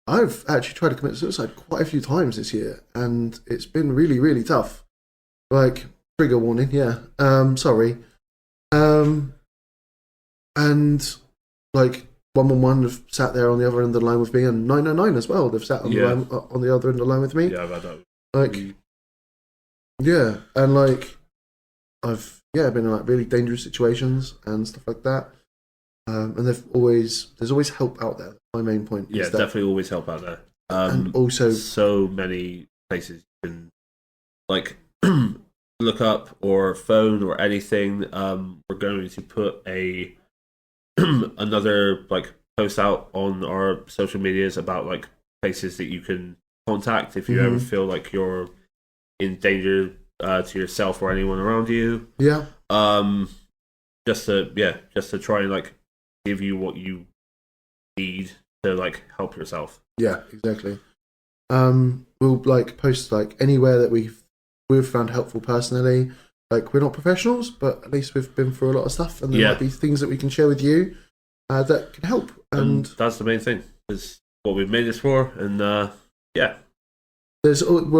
B: I've actually tried to commit suicide quite a few times this year, and it's been really, really tough. Like, trigger warning. Yeah. Sorry. And like. 111 have sat there on the other end of the line with me, and 999 as well. They've sat on the line, on the other end of the line with me.
A: Yeah, I've had that.
B: Like, and like, I've been in like really dangerous situations and stuff like that. And there's always help out there. My main point.
A: Yeah,
B: is that,
A: definitely always help out there.
B: And also,
A: so many places you can like look up or phone or anything. We're going to put another like post out on our social medias about like places that you can contact if you ever feel like you're in danger to yourself or anyone around you.
B: Yeah.
A: Just to try and like give you what you need to like help yourself.
B: Yeah, exactly. We'll like post like anywhere that we've found helpful personally. Like, we're not professionals, but at least we've been through a lot of stuff, and there might be things that we can share with you that can help. And
A: that's the main thing, is what we've made this for, and
B: we're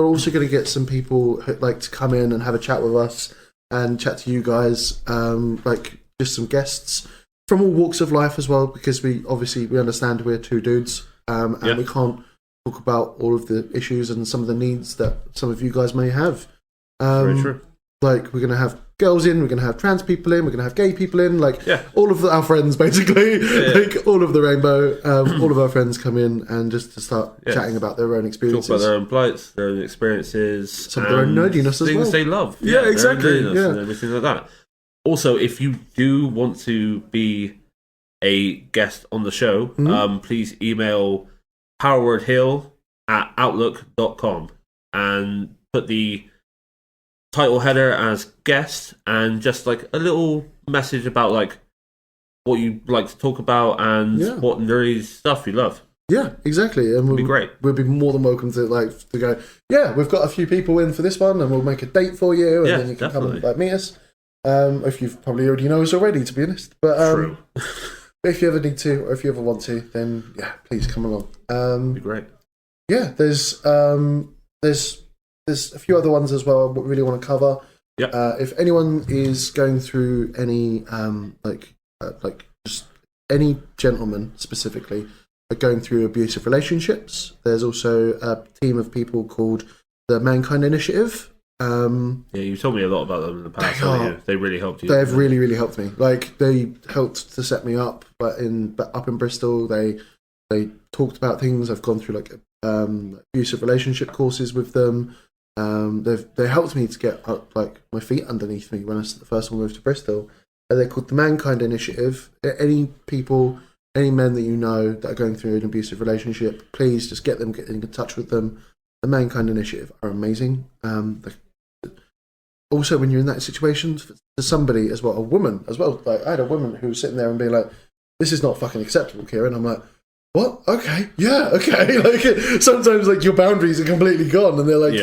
B: also going to get some people who like to come in and have a chat with us and chat to you guys, like just some guests from all walks of life as well, because we understand we're two dudes, and we can't talk about all of the issues and some of the needs that some of you guys may have.
A: Very true.
B: Like, we're going to have girls in, we're going to have trans people in, we're going to have gay people in, like, all of our friends, basically, like, all of the rainbow, all of our friends come in and just to start chatting about their own experiences.
A: Talk about their own plights, their own experiences.
B: Some of their own nerdiness as well.
A: Things they love.
B: Yeah, exactly.
A: And everything like that. Also, if you do want to be a guest on the show, please email powerwordhill@outlook.com and put the title header as guest and just like a little message about like what you like to talk about and what nerdy stuff you love. Yeah,
B: exactly. And
A: it'd be great.
B: We'll be more than welcome to go, we've got a few people in for this one and we'll make a date for you and then you can come and meet us. If you've probably already know us already, to be honest. But
A: true.
B: If you ever need to or if you ever want to, then please come along.
A: It'd be great.
B: Yeah, there's a few other ones as well I really want to cover. If anyone is going through any just any gentleman specifically are going through abusive relationships, there's also a team of people called the Mankind Initiative.
A: You told me a lot about them in the past. They really helped you.
B: They have really, really helped me. Like, they helped to set me up, but up in Bristol, they talked about things. I've gone through like abusive relationship courses with them. They helped me to get like my feet underneath me when I first moved to Bristol. They're called the Mankind Initiative. Any men that you know that are going through an abusive relationship, please just get in touch with them. The Mankind Initiative are amazing. Also, when you're in that situation, for somebody as well, a woman as well. Like, I had a woman who was sitting there and being like, "This is not fucking acceptable, Kieran." I'm like, what? Okay, okay. Like, sometimes like your boundaries are completely gone, and they're like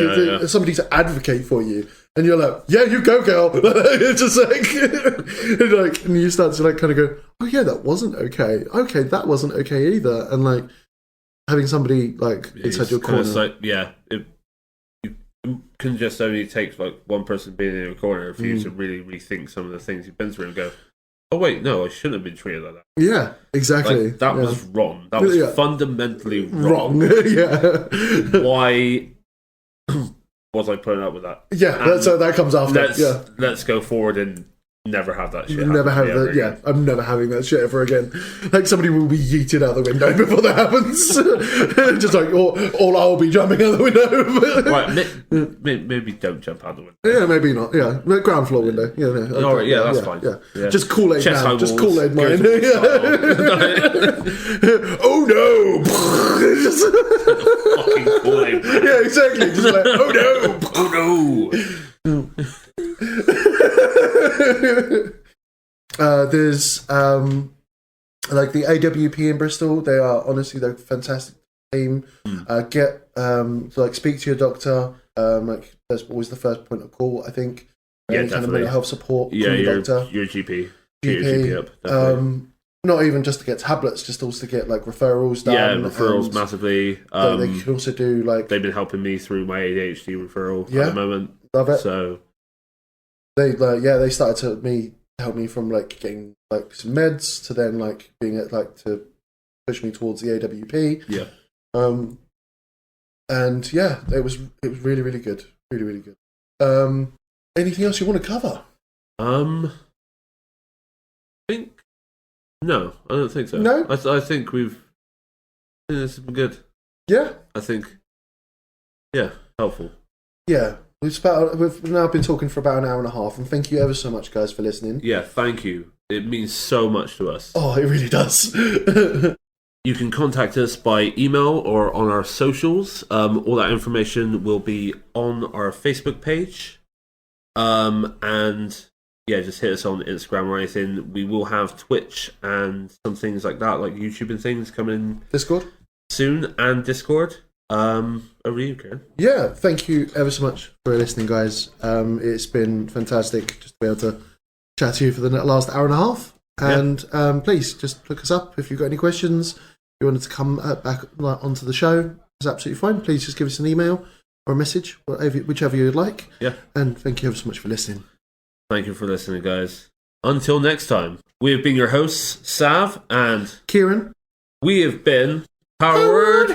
B: somebody to advocate for you, and you're like, "Yeah, you go, girl." It's just like, and you start to like kind of go, "Oh yeah, that wasn't okay. Okay, that wasn't okay either." And like having somebody like inside your corner,
A: it can just only take like one person being in your corner for you to really rethink some of the things you've been through and go, "Oh wait, no, I shouldn't have been treated like that." Yeah,
B: exactly.
A: Like, that was wrong. That was fundamentally wrong. Why was I putting up with that?
B: Yeah, so that comes after.
A: Let's go forward and never have that shit.
B: Never have that. Yeah, I'm never having that shit ever again. Like, somebody will be yeeted out the window before that happens. Just like, or I'll be jumping out the window.
A: Right, maybe don't jump out the window.
B: Yeah, maybe not. Yeah, ground floor window.
A: That's fine.
B: Yeah. Just Kool-Aid man. Just Kool-Aid mine. Oh no!
A: Fucking Kool-Aid man.
B: Yeah, exactly. Just like, oh no!
A: Oh no!
B: There's like the AWP in Bristol. They're a fantastic team. Speak to your doctor. Like, that's always the first point of call, I think.
A: Definitely.
B: Kind of mental health support.
A: Your doctor. Your GP. Your GP up.
B: Not even just to get tablets, just also to get like referrals done.
A: Yeah, referrals massively.
B: They can also do like,
A: they've been helping me through my ADHD referral at the moment.
B: Love it.
A: So
B: they started to help me from like getting like some meds to then like being like to push me towards the AWP.
A: Yeah.
B: And yeah, it was really, really good. Really, really good. Anything else you want to cover?
A: I think no, I don't think so.
B: No?
A: I think this has been good.
B: Yeah.
A: I think helpful.
B: Yeah. We've now been talking for about an hour and a half, and thank you ever so much, guys, for listening.
A: Yeah, thank you. It means so much to us.
B: Oh, it really does.
A: You can contact us by email or on our socials. All that information will be on our Facebook page. Just hit us on Instagram or anything. We will have Twitch and some things like that, like YouTube and things coming
B: Discord
A: soon, and Discord. Over to you, Karen.
B: Yeah, thank you ever so much for listening, guys. It's been fantastic just to be able to chat to you for the last hour and a half. And please just look us up if you've got any questions. If you wanted to come back onto the show, it's absolutely fine. Please just give us an email or a message, whichever you'd like.
A: Yeah.
B: And thank you ever so much for listening.
A: Thank you for listening, guys. until next time, we have been your hosts, Sav and
B: Kieran.
A: we have been Powered